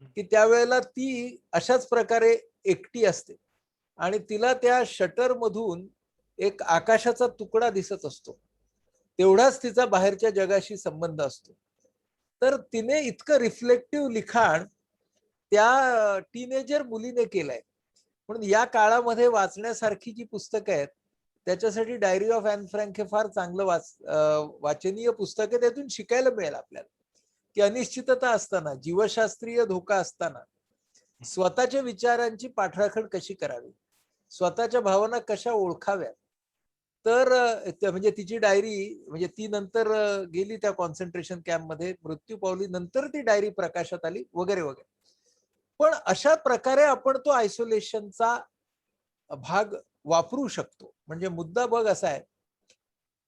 Speaker 1: की त्यावेळेला ती अशाच प्रकारे एकटी असते आणि तिला त्या शटर मधून एक आकाशाचा तुकडा दिसत असतो. तेवढाच तिचा बाहेरच्या जगाशी संबंध असतो. तर तिने इतकं रिफ्लेक्टिव्ह लिखाण त्या टीनेजर मुलीने केलंय. म्हणून या काळामध्ये वाचण्यासारखी जी पुस्तकं आहेत त्याच्यासाठी डायरी ऑफ ॲन फ्रँक हे फार चांगलं वाचनीय पुस्तक आहे. त्यातून शिकायला मिळेल आपल्याला की अनिश्चितता असताना, जीवशास्त्रीय धोका असताना स्वतःच्या विचारांची पाठराखण कशी करावी, स्वतःच्या भावना कशा ओळखाव्यात. तर म्हणजे तिची डायरी, म्हणजे ती नंतर गेली त्या कॉन्सन्ट्रेशन कॅम्पमध्ये, मृत्यू पावली, नंतर ती डायरी प्रकाशात आली वगैरे वगैरे. पण अशा प्रकारे आपण तो आयसोलेशनचा भाग वापरू शकतो. म्हणजे मुद्दा बघ असा आहे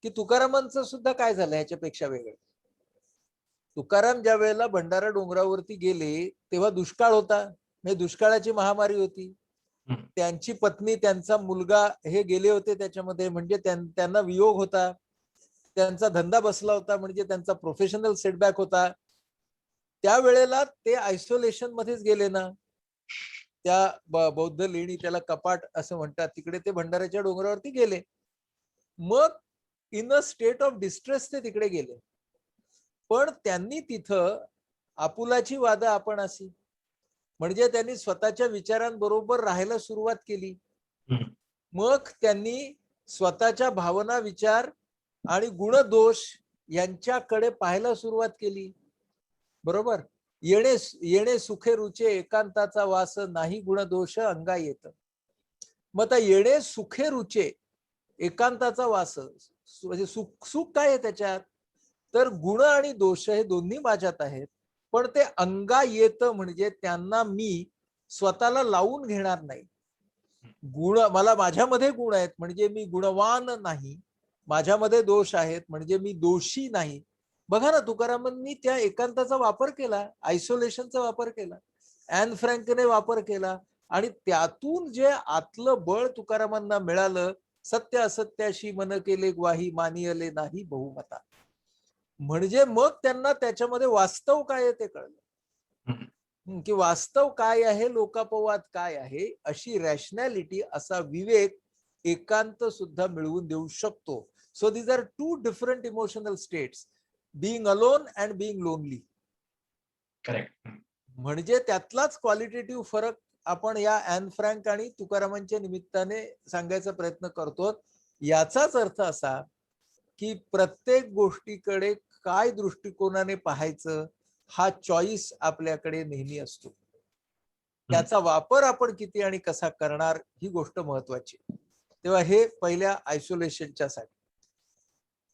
Speaker 1: की तुकारामांचं सुद्धा काय झालं ह्याच्यापेक्षा वेगळं. तुकाराम ज्या वेळेला भंडारा डोंगरावरती गेले तेव्हा दुष्काळ होता, म्हणजे दुष्काळाची महामारी होती.
Speaker 2: हम्म.
Speaker 1: त्यांची पत्नी त्यांचा मुलगा हे गेले होते त्याच्यामध्ये, म्हणजे त्यांना वियोग होता, त्यांचा धंदा बसला होता, म्हणजे त्यांचा प्रोफेशनल सेटबॅक होता. त्यावेळेला ते आयसोलेशन मध्येच गेले ना, त्या बौद्ध लेणी, त्याला कपाट असं म्हणतात, तिकडे ते भंडाऱ्याच्या डोंगरावरती गेले. मग in a state of distress ते तिकडे गेले. पण त्यांनी तिथं आपुलाची वाद आपण अशी, म्हणजे त्यांनी स्वतःच्या विचारांबरोबर राहायला सुरुवात केली.
Speaker 2: हम्म.
Speaker 1: मग त्यांनी स्वतःच्या भावना, विचार आणि गुणदोष यांच्याकडे पाहायला सुरुवात केली. बरोबर. येणे येणे सुखे रुचे एकांताचा वास, नाही गुणदोष अंगा येत. मग आता येणे सुखे रुचे एकांताचा वास म्हणजे सुख, सुख काय आहे त्याच्यात, तर गुण आणि दोष हे दोन्ही माझ्यात आहेत, पण ते अंगा येत म्हणजे त्यांना मी स्वतःला लावून घेणार नाही. गुण मला, माझ्यामध्ये गुण आहेत म्हणजे मी गुणवान नाही, माझ्यामध्ये दोष आहेत म्हणजे मी दोषी नाही. बघा ना, तुकारामांनी त्या एकांताचा वापर केला, आयसोलेशनचा वापर केला, ॲन फ्रँकने वापर केला, आणि त्यातून जे आतलं बळ तुकारामांना मिळालं, सत्य असत्याशी मन केले ग्वाही, मानियले नाही बहुमता. म्हणजे मग त्यांना त्याच्यामध्ये वास्तव काय आहे ते कळलं, की वास्तव काय आहे, लोकापवाद काय आहे, अशी रॅशनॅलिटी, असा विवेक एकांत सुद्धा मिळवून देऊ शकतो. So these are two different emotional states, being alone and being lonely.
Speaker 2: Correct.
Speaker 1: म्हणजे त्यातलाच क्वालिटेटिव्ह फरक आपण या ॲन फ्रँक आणि तुकारामांच्या निमित्ताने सांगायचा प्रयत्न करतो. याचाच अर्थ असा की प्रत्येक गोष्टीकडे काय दृष्टिकोनाने पाहायचं, हा चॉईस आपल्याकडे नेहमी असतो. त्याचा वापर आपण किती आणि कसा करणार, ही गोष्ट महत्वाची. तेव्हा हे पहिल्या आयसोलेशनच्या साठी.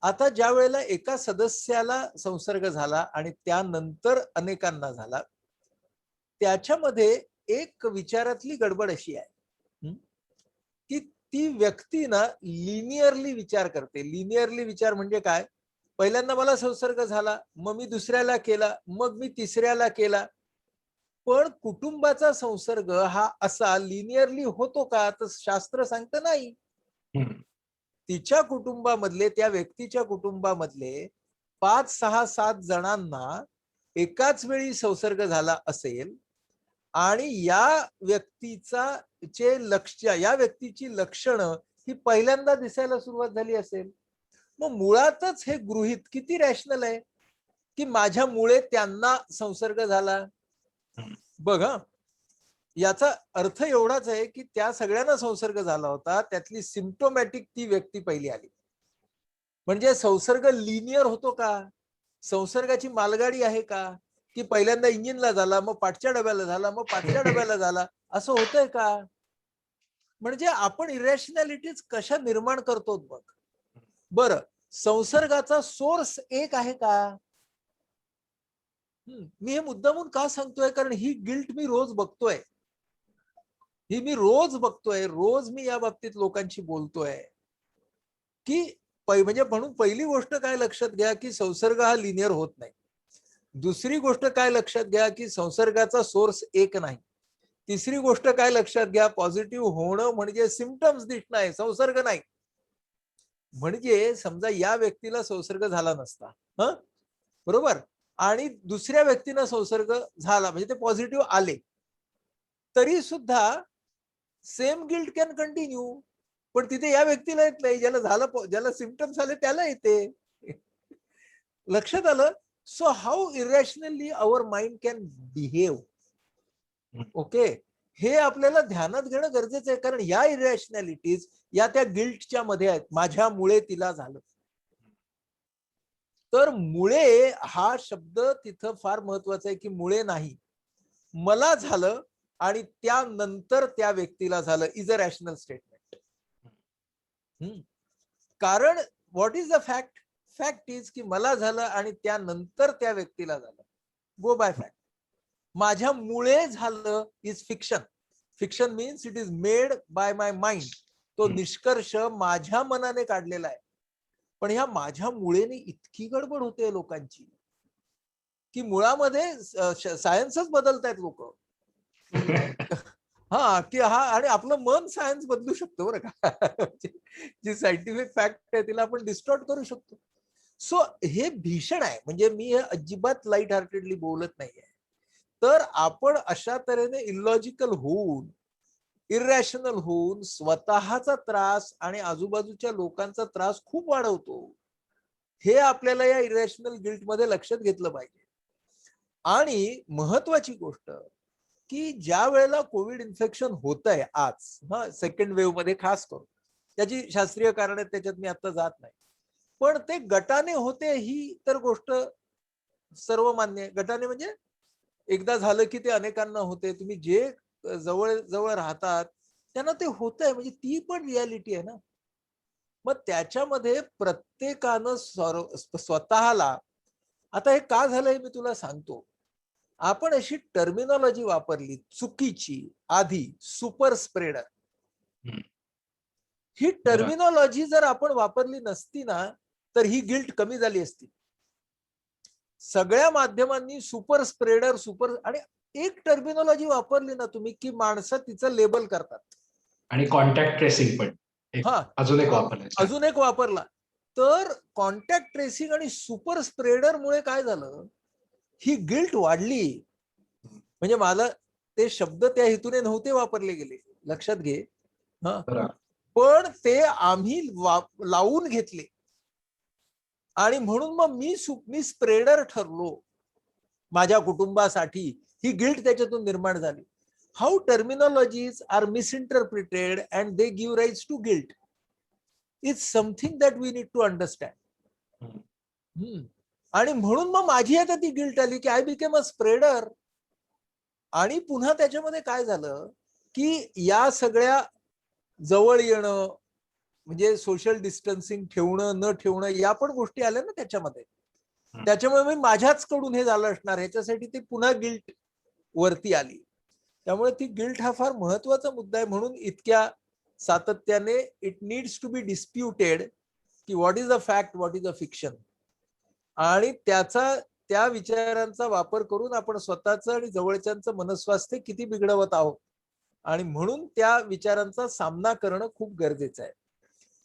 Speaker 1: आता ज्या वेळेला एका सदस्याला संसर्ग झाला आणि त्यानंतर अनेकांना झाला, त्याच्यामध्ये एक विचारातली गडबड अशी आहे की ती व्यक्ती ना लिनियरली विचार करते. लिनियरली विचार म्हणजे काय, पहिल्यांदा मला संसर्ग झाला, मग मी दुसऱ्याला केला, मग मी तिसऱ्याला केला. पण कुटुंबाचा संसर्ग हा असा लिनियरली होतो का, तर शास्त्र सांगतं नाही. तिच्या कुटुंबामधले, त्या व्यक्तीच्या कुटुंबामधले 5, 6, 7 जणांना एकाच वेळी संसर्ग झाला असेल आणि या व्यक्तीची लक्षणं ही पहिल्यांदा दिसायला सुरुवात झाली असेल, मग मुळातच हे गृहीत किती रॅशनल आहे की माझ्यामुळे त्यांना संसर्ग झाला. बघा, याचा अर्थ एवढाच आहे की त्या सगळ्यांना संसर्ग झाला होता, त्यातली सिम्प्टोमॅटिक ती व्यक्ती पहिली आली. म्हणजे संसर्ग लिनियर होतो का, संसर्गाची मालगाडी आहे का, की पहिल्यांदा इंजिनला झाला, मग पाठच्या डब्याला झाला, मग पाठच्या डब्याला झाला, असं होतंय का. म्हणजे आपण इरॅशनॅलिटीज कशा निर्माण करतो. बघ बरं, संसर्गाचा सोर्स एक आहे का. मी हे मुद्दामून का सांगतोय, कारण ही गिल्ट मी रोज बघतोय, रोज मी या बाबतीत लोकांशी बोलतोय की म्हणजे म्हणून पहिली गोष्ट काय लक्षात घ्या की संसर्ग हा लिनियर होत नाही. दुसरी गोष्ट काय लक्षात घ्या की संसर्गाचा सोर्स एक नाही. तिसरी गोष्ट काय लक्षात घ्या, पॉझिटिव्ह होणं म्हणजे सिम्पटम्स दिसणं आहे, संसर्ग नाही. म्हणजे समजा या व्यक्तीला संसर्ग झाला नसता, बरोबर, आणि दुसऱ्या व्यक्तीला संसर्ग झाला म्हणजे ते पॉझिटिव्ह आले, तरी सुद्धा सेम गिल्ट कॅन कंटिन्यू. पण तिथे या व्यक्तीला येत नाही, ज्याला सिम्पटम्स आले त्याला येते. लक्षात आलं. So how irrationally our mind can behave. Okay, हे आपल्याला ध्यानात घेणं गरजेचं आहे, कारण या इरॅशनॅलिटीज या त्या गिल्टच्या मध्ये आहेत. माझ्यामुळे तिला झालं, तर मुळे हा शब्द तिथं फार महत्वाचा आहे की मुळे नाही, मला झालं आणि त्यानंतर त्या व्यक्तीला झालं इज अ रॅशनल स्टेटमेंट. कारण what is the fact, fact is की मला झालं आणि त्यानंतर त्या व्यक्तीला झालं. गो बाय फॅक्ट. माझ्यामुळे झालं is fiction. Fiction means it is made by my mind. तो निष्कर्ष माझ्या मनाने काढलेला आहे. पण ह्या माझ्यामुळेने इतकी गडबड होते लोकांची की मुळामध्ये सायन्सच बदलतायत लोक. हा की हा, आणि आपलं मन सायन्स बदलू शकतो बरं का. जी सायंटिफिक फॅक्ट आहे तिला आपण डिस्टॉर्ट करू शकतो. सो हे भीषण आहे. म्हणजे मी हे अजिबात लाईट हार्टेडली बोलत नाहीये. तर आपण अशा तऱ्हेने इलॉजिकल होऊन, इरॅशनल होऊन स्वतःचा त्रास आणि आजूबाजूच्या लोकांचा त्रास खूप वाढवतो. हे आपल्याला या इरॅशनल गिल्टमध्ये लक्षात घेतलं पाहिजे. आणि महत्वाची गोष्ट, की ज्या वेळेला कोविड इन्फेक्शन होत आहे आज, हा सेकंड वेव्ह मध्ये खास करून, त्याची शास्त्रीय कारण आहेत, त्याच्यात मी आता जात नाही. पण ते गटाने होते ही तर गोष्ट सर्व मान्य आहे. गटाने म्हणजे एकदा झालं की ते अनेकांना होते. तुम्ही जे जवळ जवळ राहतात त्यांना ते होत आहे, म्हणजे ती पण रियालिटी आहे ना. मग त्याच्यामध्ये प्रत्येकानं स्वतःला, आता हे का झालंय मी तुला सांगतो. आपण अशी टर्मिनॉलॉजी वापरली चुकीची आधी, सुपर स्प्रेडर.
Speaker 2: हम्म.
Speaker 1: ही
Speaker 2: बरं.
Speaker 1: टर्मिनॉलॉजी जर आपण वापरली नसती ना, तर ही गिल्ट कमी झाली असती. सगळ्या माध्यमांनी सुपर स्प्रेडर, सुपर, आणि एक टर्मिनॉलॉजी वापरली ना तुम्ही, की माणसं तिचं लेबल करतात.
Speaker 2: आणि कॉन्टॅक्ट ट्रेसिंग पण एक
Speaker 1: हा,
Speaker 2: अजून एक वापरलंय.
Speaker 1: अजून एक वापरला. तर कॉन्टॅक्ट ट्रेसिंग आणि सुपर स्प्रेडर मुळे काय झालं, ही गिल्ट वाढली. म्हणजे मला ते शब्द त्या हेतूने नव्हते वापरले गेले, लक्षात घे. हा,
Speaker 2: बरं.
Speaker 1: पण ते आम्ही लावून घेतले. आणि म्हणून मग मी स्प्रेडर ठरलो माझ्या कुटुंबासाठी. ही गिल्ट त्याच्यातून निर्माण झाली. How terminologies are misinterpreted and they give rise to guilt is something that we need to understand. आणि म्हणून मग माझी आता ती गिल्ट आली की आय बिकेम अ स्प्रेडर. आणि पुन्हा त्याच्यामध्ये काय झालं, की या सगळ्या जवळ येणं, म्हणजे सोशल डिस्टन्सिंग ठेवणं न ठेवणं, या पण गोष्टी आल्या ना त्याच्यामध्ये. त्याच्यामुळे मी माझ्याच कडून हे झालं असणार, ह्याच्यासाठी ती पुन्हा गिल्ट वरती आली. त्यामुळे ती गिल्ट हा फार महत्वाचा मुद्दा आहे. म्हणून इतक्या सातत्याने it needs to be disputed, की what is a fact, what is a fiction. आणि त्या विचारांचा वापर करून आपण स्वतःचं आणि जवळच्यांचं मनस्वास्थ्य किती बिघडवत आहोत, आणि म्हणून त्या विचारांचा सामना करणं खूप गरजेचं आहे.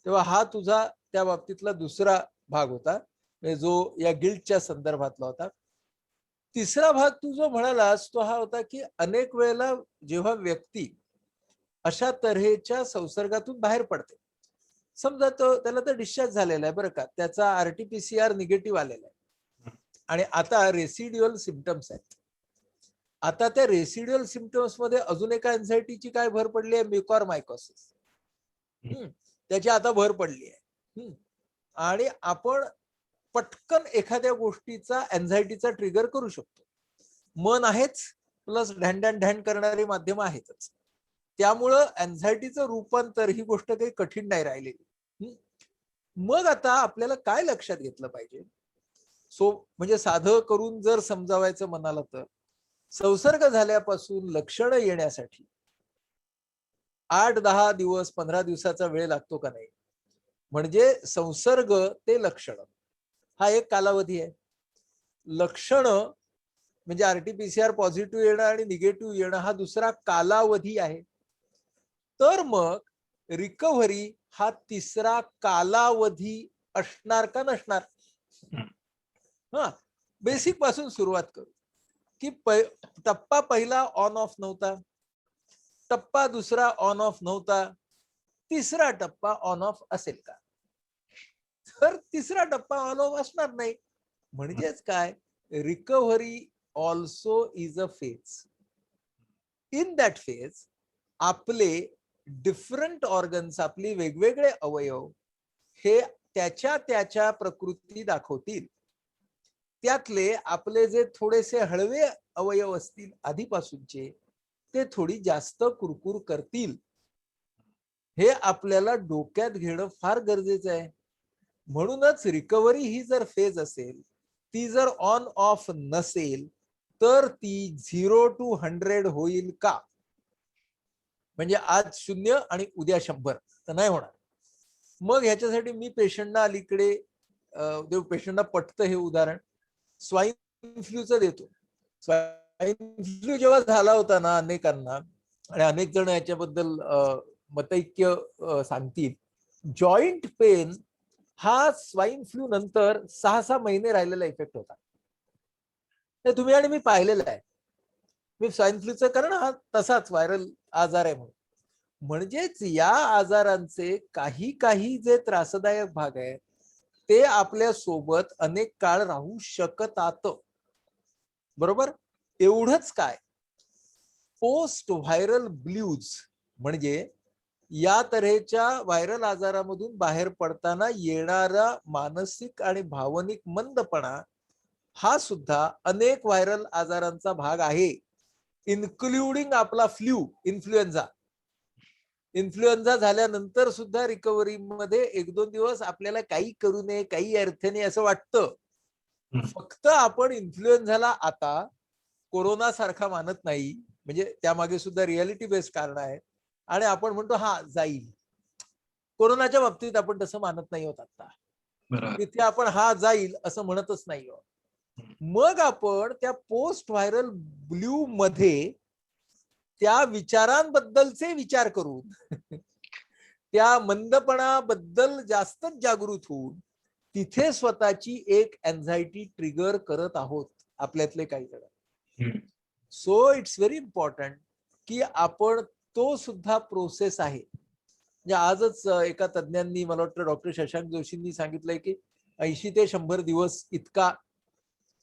Speaker 1: तेव्हा हा तुझा त्या बाबतीतला दुसरा भाग होता, जो या गिल्टच्या संदर्भातला होता. तिसरा भाग तू जो म्हणालास तो हा होता, की अनेक वेळेला जेव्हा व्यक्ती अशा तऱ्हेच्या संसर्गातून बाहेर पडते, समजा त्याला तर डिस्चार्ज झालेला आहे बरं का, त्याचा आरटीपीसीआर निगेटिव्ह आलेला आहे, आणि आता रेसिड्युअल सिम्पटम्स आहेत. आता त्या रेसिड्युअल सिम्पटम्स मध्ये अजून एका एन्झायटीची काय भर पडली आहे, म्युकॉरमायकोसिस. त्याची आता भर पडली आहे. आणि आपण पटकन एखाद्या गोष्टीचा एन्झायटीचा ट्रिगर करू शकतो. मन आहेच, प्लस ढॅन ढॅन करणारी माध्यम आहेतच. त्यामुळं एन्झायटीचं रूपांतर ही गोष्ट काही कठीण नाही राहिलेली. मग आता आपल्याला काय लक्षात घेतलं पाहिजे, म्हणजे साधं करून जर समजावायचं म्हणाला तर, संसर्ग झाल्यापासून लक्षणं येण्यासाठी 8-10 दिवस, 15 दिवसाचा वेळ लागतो का नाही. म्हणजे संसर्ग ते लक्षण हा एक कालावधी आहे. लक्षण म्हणजे आरटीपीसीआर पॉझिटिव्ह येणं आणि निगेटिव्ह येणं हा दुसरा कालावधी आहे. तर मग रिकव्हरी हा तिसरा कालावधी असणार का नसणार. हा, बेसिक पासून सुरुवात करू, की टप्पा पहिला ऑन ऑफ नव्हता, टप्पा दुसरा ऑन ऑफ नव्हता, तिसरा टप्पा ऑन ऑफ असेल का. तर तिसरा टप्पा ऑन ऑफ असणार नाही. म्हणजेच काय, recovery also is a phase. In that phase आपले डिफरंट ऑर्गन्स, आपले वेगवेगळे अवयव हे त्याच्या प्रकृती दाखवतील. त्यातले आपले जे थोडेसे हळवे अवयव असतील आधीपासूनचे, ते थोडी जास्त कुरकुर करतील. हे आपल्याला डोक्यात घेणं फार गरजेचं आहे. म्हणूनच रिकव्हरी ही जर फेज असेल, ती जर ऑन ऑफ नसेल, तर ती 0 to 100 होईल का. म्हणजे आज 0 आणि उद्या 100 तर नाही होणार. मग ह्याच्यासाठी मी पेशंटना अलीकडे पेशंटना पटतं हे उदाहरण स्वाईन फ्लूचं देतो. स्वाईन फ्लू जेव्हा झाला होता ना अनेकांना, आणि अनेक जण याच्याबद्दल मतैक्य सांगतील. जॉईंट पेन हा स्वाईन फ्लू नंतर 6-6 महिने राहिलेला इफेक्ट होता. ते तुम्ही आणि मी पाहिलेलं आहे. मी स्वाईन फ्लूचं, कारण हा तसाच व्हायरल आजार आहे म्हणून. म्हणजेच या आजारांचे काही काही जे त्रासदायक भाग आहे ते आपल्या सोबत अनेक काळ राहू शकतात. बरोबर. एवढंच काय, पोस्ट व्हायरल ब्ल्यूज म्हणजे या तऱ्हेच्या व्हायरल आजारामधून बाहेर पडताना येणारा मानसिक आणि भावनिक मंदपणा हा सुद्धा अनेक व्हायरल आजारांचा भाग आहे, इन्क्लुडिंग आपला इन्फ्लुएन्झा. इन्फ्लुएन्झा झाल्यानंतर सुद्धा रिकव्हरी मध्ये 1-2 दिवस आपल्याला काही करू नये, काही अर्थ नाही असं वाटतं. फक्त आपण इन्फ्लुएन्झाला आता कोरोना सारखा मानत नाही, म्हणजे त्यामागे सुद्धा रियालिटी बेस्ड कारण आहे. आणि आपण म्हणतो हा जाईल. कोरोनाच्या बाबतीत आपण तसं मानत नाही होत आता. तिथे आपण हा जाईल असं म्हणतच नाही आहोत. मग आपण त्या पोस्ट व्हायरल ब्ल्यू मध्ये त्या विचारांबद्दलचे विचार करून त्या मंदपणाबद्दल जास्तच जागृत होऊन तिथे स्वतःची एक अँझायटी ट्रिगर करत आहोत आपल्यातले काही जण. सो इट्स व्हेरी इम्पॉर्टंट की आपण तो सुद्धा प्रोसेस आहे. म्हणजे आजच एका तज्ञांनी, मला वाटतं डॉक्टर शशांक जोशींनी सांगितलंय की 80 ते 100 दिवस इतका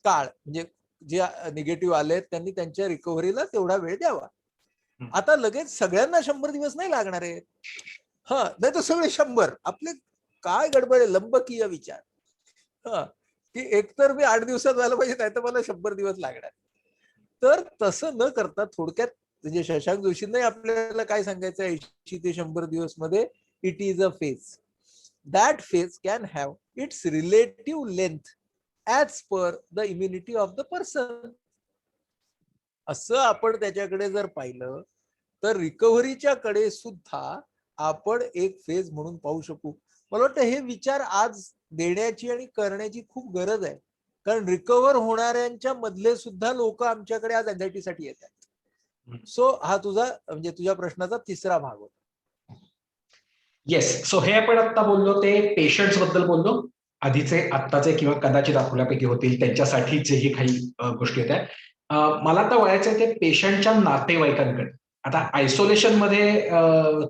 Speaker 1: काळ, म्हणजे जे निगेटिव्ह आले त्यांनी त्यांच्या रिकव्हरीला तेवढा वेळ द्यावा. आता लगेच सगळ्यांना 100 दिवस नाही लागणार आहेत. हा, नाही तर सगळे 100. आपले काय गडबड आहे, लंबकीय विचार. हा, की एकतर मी 8 दिवसात व्हायला पाहिजे, नाही तर मला 100 दिवस लागणार. तर तसं न करता थोडक्यात, म्हणजे शशांक जोशींनाही आपल्याला काय सांगायचं आहे 80 ते 100 दिवस मध्ये, it is a phase. That phase can have it's relative length as per the immunity of the person. असं आपण त्याच्याकडे जर पाहिलं तर रिकव्हरीच्या कडे सुद्धा आपण एक फेज म्हणून पाहू शकू. मला वाटतं हे विचार आज देण्याची आणि करण्याची खूप गरज आहे, कारण रिकव्हर होणाऱ्यांच्या मधले सुद्धा लोक आमच्याकडे आज अँझायटीसाठी येत आहेत. सो हा तुझा, म्हणजे तुझ्या प्रश्नाचा तिसरा भाग होता.
Speaker 2: येस. सो हे आपण आता बोललो ते पेशंट्स बद्दल बोललो, आधीचे, आत्ताचे किंवा कदाचित आपल्यापैकी होतील त्यांच्यासाठीचेही काही गोष्टी होत्या. मला आता वळायचं ते पेशंटच्या नातेवाईकांकडे. आता आयसोलेशन मध्ये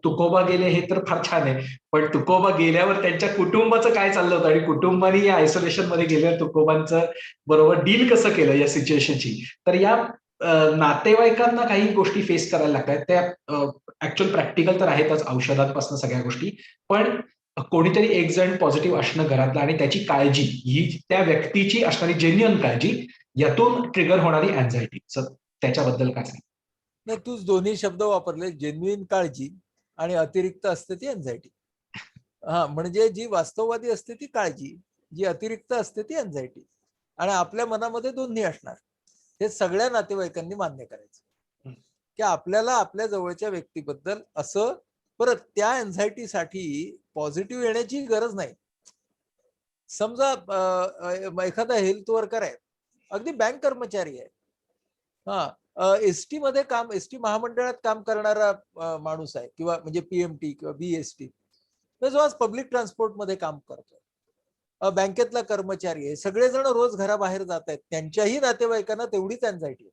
Speaker 2: तुकोबा गेले हे तर फार छान आहे, पण तुकोबा गेल्यावर त्यांच्या कुटुंबाचं काय चाललं होतं आणि कुटुंबाने या आयसोलेशन मध्ये गेल्यावर तुकोबांचं बरोबर डील कसं केलं या सिच्युएशनची. तर या नातेवाईकांना काही गोष्टी फेस करायला लागतात. त्या ऍक्च्युअल प्रॅक्टिकल तर आहेतच, औषधांपासून सगळ्या गोष्टी, पण कोणीतरी एक जण पॉझिटिव्ह असणं घरातलं आणि त्याची काळजी, ही त्या व्यक्तीची असणारी जेन्युअन काळजी, यातून ट्रिगर होणारी अँझायटी. त्याच्याबद्दल काय सांग?
Speaker 1: नाही, तूच दोन्ही शब्द वापरले, जेन्युइन काळजी आणि अतिरिक्त असते ती अँझायटी. हा, म्हणजे जी वास्तववादी असते ती काळजी, जी अतिरिक्त असते ती अँझायटी. आणि आपल्या मनामध्ये दोन्ही असणार. हे सगळ्या नातेवाईकांनी मान्य करायचं की आपल्याला आपल्या जवळच्या व्यक्तीबद्दल असं, परत त्या अँझायटीसाठी पॉझिटिव्ह येण्याची गरज नाही. समजा एखादा हेल्थ वर्कर आहे, अगदी बँक कर्मचारी आहे, हा, एसटी मध्ये काम, एसटी महामंडळात काम करणारा माणूस आहे, किंवा म्हणजे पीएमटी किंवा बीएसटी, जो आज पब्लिक ट्रान्सपोर्ट मध्ये काम करतो, बँकेतला कर्मचारी आहे, सगळेजण रोज घराबाहेर जात आहेत, त्यांच्याही नातेवाईकांना तेवढीच अँझायटी आहे.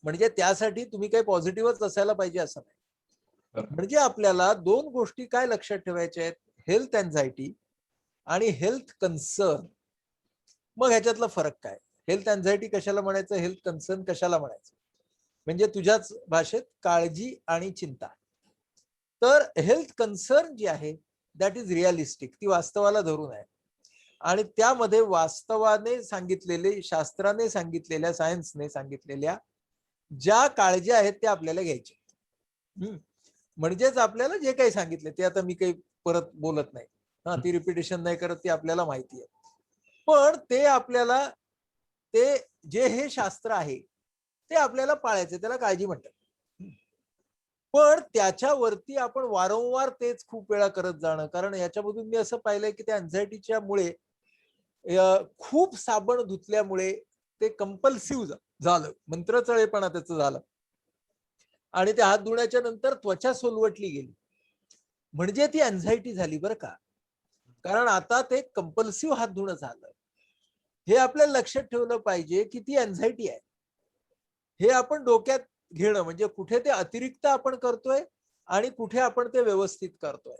Speaker 1: म्हणजे त्यासाठी तुम्ही काही पॉझिटिव्हच असायला पाहिजे असं नाही. म्हणजे आपल्याला दोन गोष्टी काय लक्षात ठेवायच्या आहेत, हेल्थ अँझायटी आणि हेल्थ कन्सर्न. मग ह्याच्यातला फरक काय, हेल्थ अँझायटी कशाला म्हणायचं, हेल्थ कन्सर्न कशाला म्हणायचं, म्हणजे तुझ्याच भाषेत काळजी आणि चिंता. तर हेल्थ कन्सर्न जी आहे दॅट इज रिअलिस्टिक, ती वास्तवाला धरून आहे, आणि त्यामध्ये वास्तवाने सांगितलेले, शास्त्राने सांगितलेल्या, सायन्सने सांगितलेल्या ज्या काळज्या आहेत त्या आपल्याला घ्यायच्या. म्हणजेच आपल्याला जे काही सांगितले ते आता मी काही परत बोलत नाही, हा, ती रिपिटेशन नाही करत, ती आपल्याला माहिती आहे. पण ते आपल्याला, ते जे हे शास्त्र आहे ते आपल्याला पाळायचे, त्याला काळजी म्हणतात. पण त्याच्यावरती आपण वारंवार तेच खूप वेळा करत जाणं, कारण याच्यामधून मी असं पाहिलंय की त्या अँझायटीच्या मुळे खूप साबण धुतल्यामुळे ते कंपल्सिव्ह झालं, मंत्रचळेपणा त्याचं झालं. आणि ते हात धुण्याच्या नंतर त्वचा सोलवटली गेली, म्हणजे ती अँझायटी झाली बरं का. कारण आता ते कंपल्सिव्ह हात धुणं झालं. हे आपल्याला लक्षात ठेवलं पाहिजे की ती अँझायटी आहे. हे आपण डोक्यात घेणं, म्हणजे कुठे ते अतिरिक्त आपण करतोय आणि कुठे आपण ते व्यवस्थित करतोय.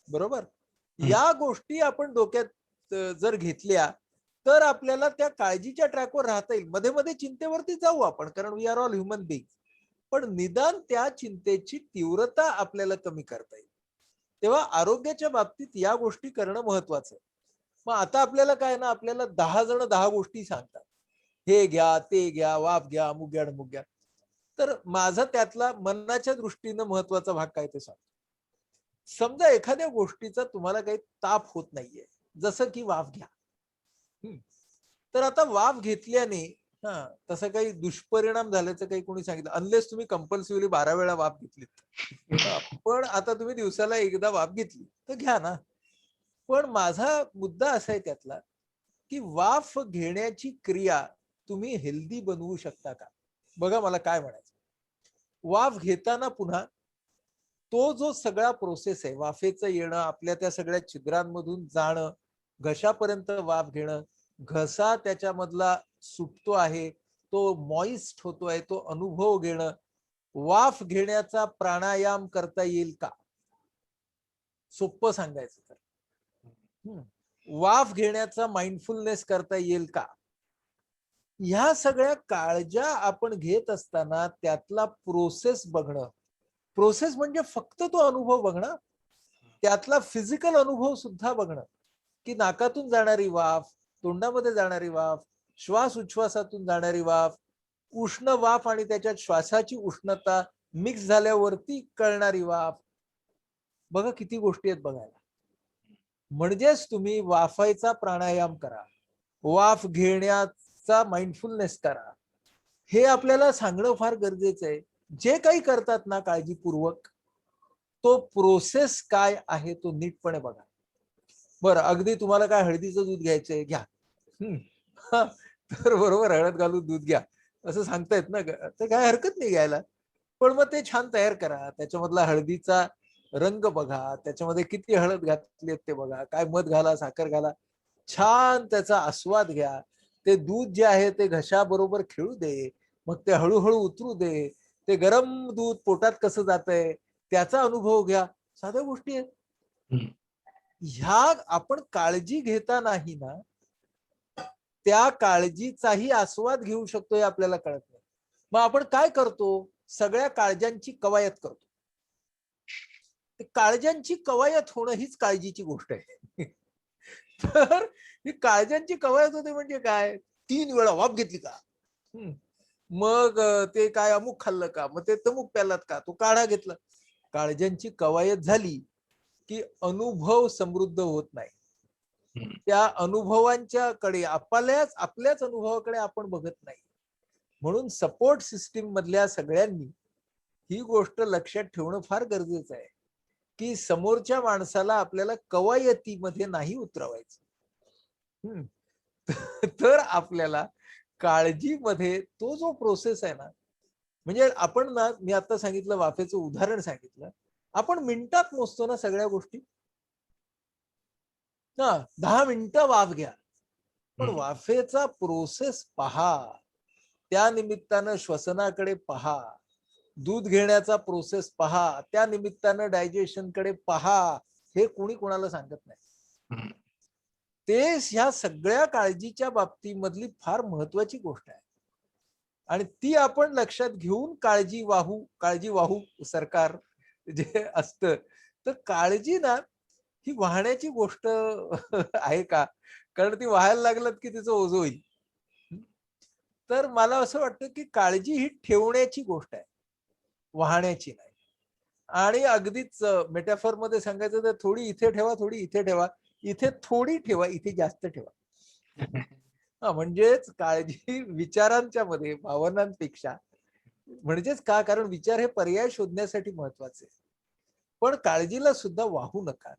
Speaker 1: बरोबर. या गोष्टी आपण डोक्यात जर घेतल्या तर आपल्याला त्या काळजीच्या ट्रॅकवर राहता येईल. मध्ये मध्ये चिंतेवरती जाऊ आपण, कारण we are all human being, पण निदान त्या चिंतेची तीव्रता आपल्याला कमी करता येईल. तेव्हा आरोग्याच्या बाबतीत या गोष्टी करणं महत्वाचं आहे. मग आता आपल्याला काय ना, आपल्याला 10 जण 10 गोष्टी सांगतात, हे घ्या, ते घ्या, वाफ घ्या, अमुक घ्या. तर माझा त्यातला मनाच्या दृष्टीनं महत्वाचा भाग काय ते सांगतो. समजा एखाद्या गोष्टीचा तुम्हाला काही ताप होत नाहीये, जसं की वाफ घ्या. तर आता वाफ घेतल्याने हा तसं काही दुष्परिणाम झाल्याचं काही कोणी सांगितलं, अनलेस तुम्ही कंपल्सिव्हली 12 वेळा वाफ घेतलीत. पण आता तुम्ही दिवसाला एकदा वाफ घेतली तर घ्या ना. पण माझा मुद्दा असा आहे त्यातला, की वाफ घेण्याची क्रिया तुम्ही हेल्दी बनवू शकता का? बघा मला काय म्हणायचं. वाफ घेताना पुन्हा तो जो सगळा प्रोसेस आहे, वाफेचं येणं, आपल्या त्या सगळ्या छिद्रांमधून जाणं, घशापर्यंत वाफ घेणं, घसा त्याच्यामधला सुटतो आहे, तो मॉइस्ट होतोय, तो अनुभव घेणं, वाफ घेण्याचा प्राणायाम करता येईल का? सोपं सांगायचं तर वाफ घेण्याचा माइंडफुलनेस करता येईल का? ह्या सगळ्या काळज्या आपण घेत असताना त्यातला प्रोसेस बघणं. प्रोसेस म्हणजे फक्त तो अनुभव बघणं, त्यातला फिजिकल अनुभव सुद्धा बघणं, की नाकातून जाणारी वाफ, तोंडामध्ये जाणारी वाफ, श्वास उच्छ्वासातून जाणारी वाफ, उष्ण वाफ आणि त्याच्यात श्वासाची उष्णता मिक्स झाल्यावरती कळणारी वाफ. बघा किती गोष्टी आहेत बघायला. म्हणजेच तुम्ही वाफायचा प्राणायाम करा, वाफ घेण्याचा माइंडफुलनेस करा. हे आपल्याला सांगणं फार गरजेचं आहे. जे काही करतात ना काळजीपूर्वक, तो प्रोसेस काय आहे तो नीटपणे बघा. बरं, अगदी तुम्हाला काय हळदीचं दूध घ्यायचंय, घ्या. तर बरोबर हळद घालून दूध घ्या असं सांगतायत ना, तर काय हरकत नाही घ्यायला. पण मग ते छान तयार करा, त्याच्यामधला हळदीचा रंग बघा, त्याच्यामध्ये किती हळद घातली ते बघा, काय मध घाला, साखर घाला, छान त्याचा आस्वाद घ्या. ते दूध जे आहे ते घशाबरोबर खेळू दे, मग ते हळूहळू उतरू दे. ते गरम दूध पोटात कसं जातंय त्याचा अनुभव घ्या. साध्या गोष्टी आहेत. ह्या आपण काळजी घेतानाही ना, त्या काळजीचाही आस्वाद घेऊ शकतो हे आपल्याला कळत नाही. मग आपण काय करतो, सगळ्या काळजांची कवायत करतो. काळजांची कवायत होणं हीच काळजीची गोष्ट आहे. तर ही काळजांची कवायत होते म्हणजे काय, 3 वेळा वाफ घेतली का, मग ते काय अमुक खाल्लं का, मग ते तमुक प्यालात का, तो काढा घेतला. काळजांची कवायत झाली की अनुभव समृद्ध होत नाही. त्या अनुभवांच्या कडे आपल्याच अनुभवाकडे आपण बघत नाही. म्हणून सपोर्ट सिस्टीम मधल्या सगळ्यांनी ही गोष्ट लक्षात ठेवणं फार गरजेचं आहे, की समोरच्या माणसाला आपल्याला कवायतीमध्ये नाही उतरवायचं. तर आपल्याला काळजीमध्ये तो जो प्रोसेस आहे ना, म्हणजे आपण ना, मी आता सांगितलं वाफेचं उदाहरण सांगितलं, आपण मिनिटात मोजतो ना सगळ्या गोष्टी. 10 मिनिटं वाफ घ्या, पण वाफेचा प्रोसेस पहा, त्या निमित्तानं श्वसनाकडे पहा, दूध घेण्याचा प्रोसेस पहा, त्या निमित्तानं डायजेशनकडे पहा. हे कोणी कोणाला सांगत नाही. ते ह्या सगळ्या काळजीच्या बाबतीमधली फार महत्वाची गोष्ट आहे आणि ती आपण लक्षात घेऊन काळजी वाहू सरकार जे असतं. तर काळजी ना ही वाहण्याची गोष्ट आहे का, कारण ती व्हायला लागलं की तिचं ओझं होईल. तर मला असं वाटतं की काळजी ही ठेवण्याची गोष्ट आहे, वाहण्याची नाही. आणि अगदीच मेटाफॉर मध्ये सांगायचं तर थोडी इथे ठेवा, थोडी इथे ठेवा, इथे थोडी ठेवा, इथे जास्त ठेवा. म्हणजेच काळजी विचारांच्या मध्ये, भावनांपेक्षा. म्हणजेच का, कारण विचार हे पर्याय शोधण्यासाठी महत्वाचे, पण काळजीला सुद्धा वाहू नका,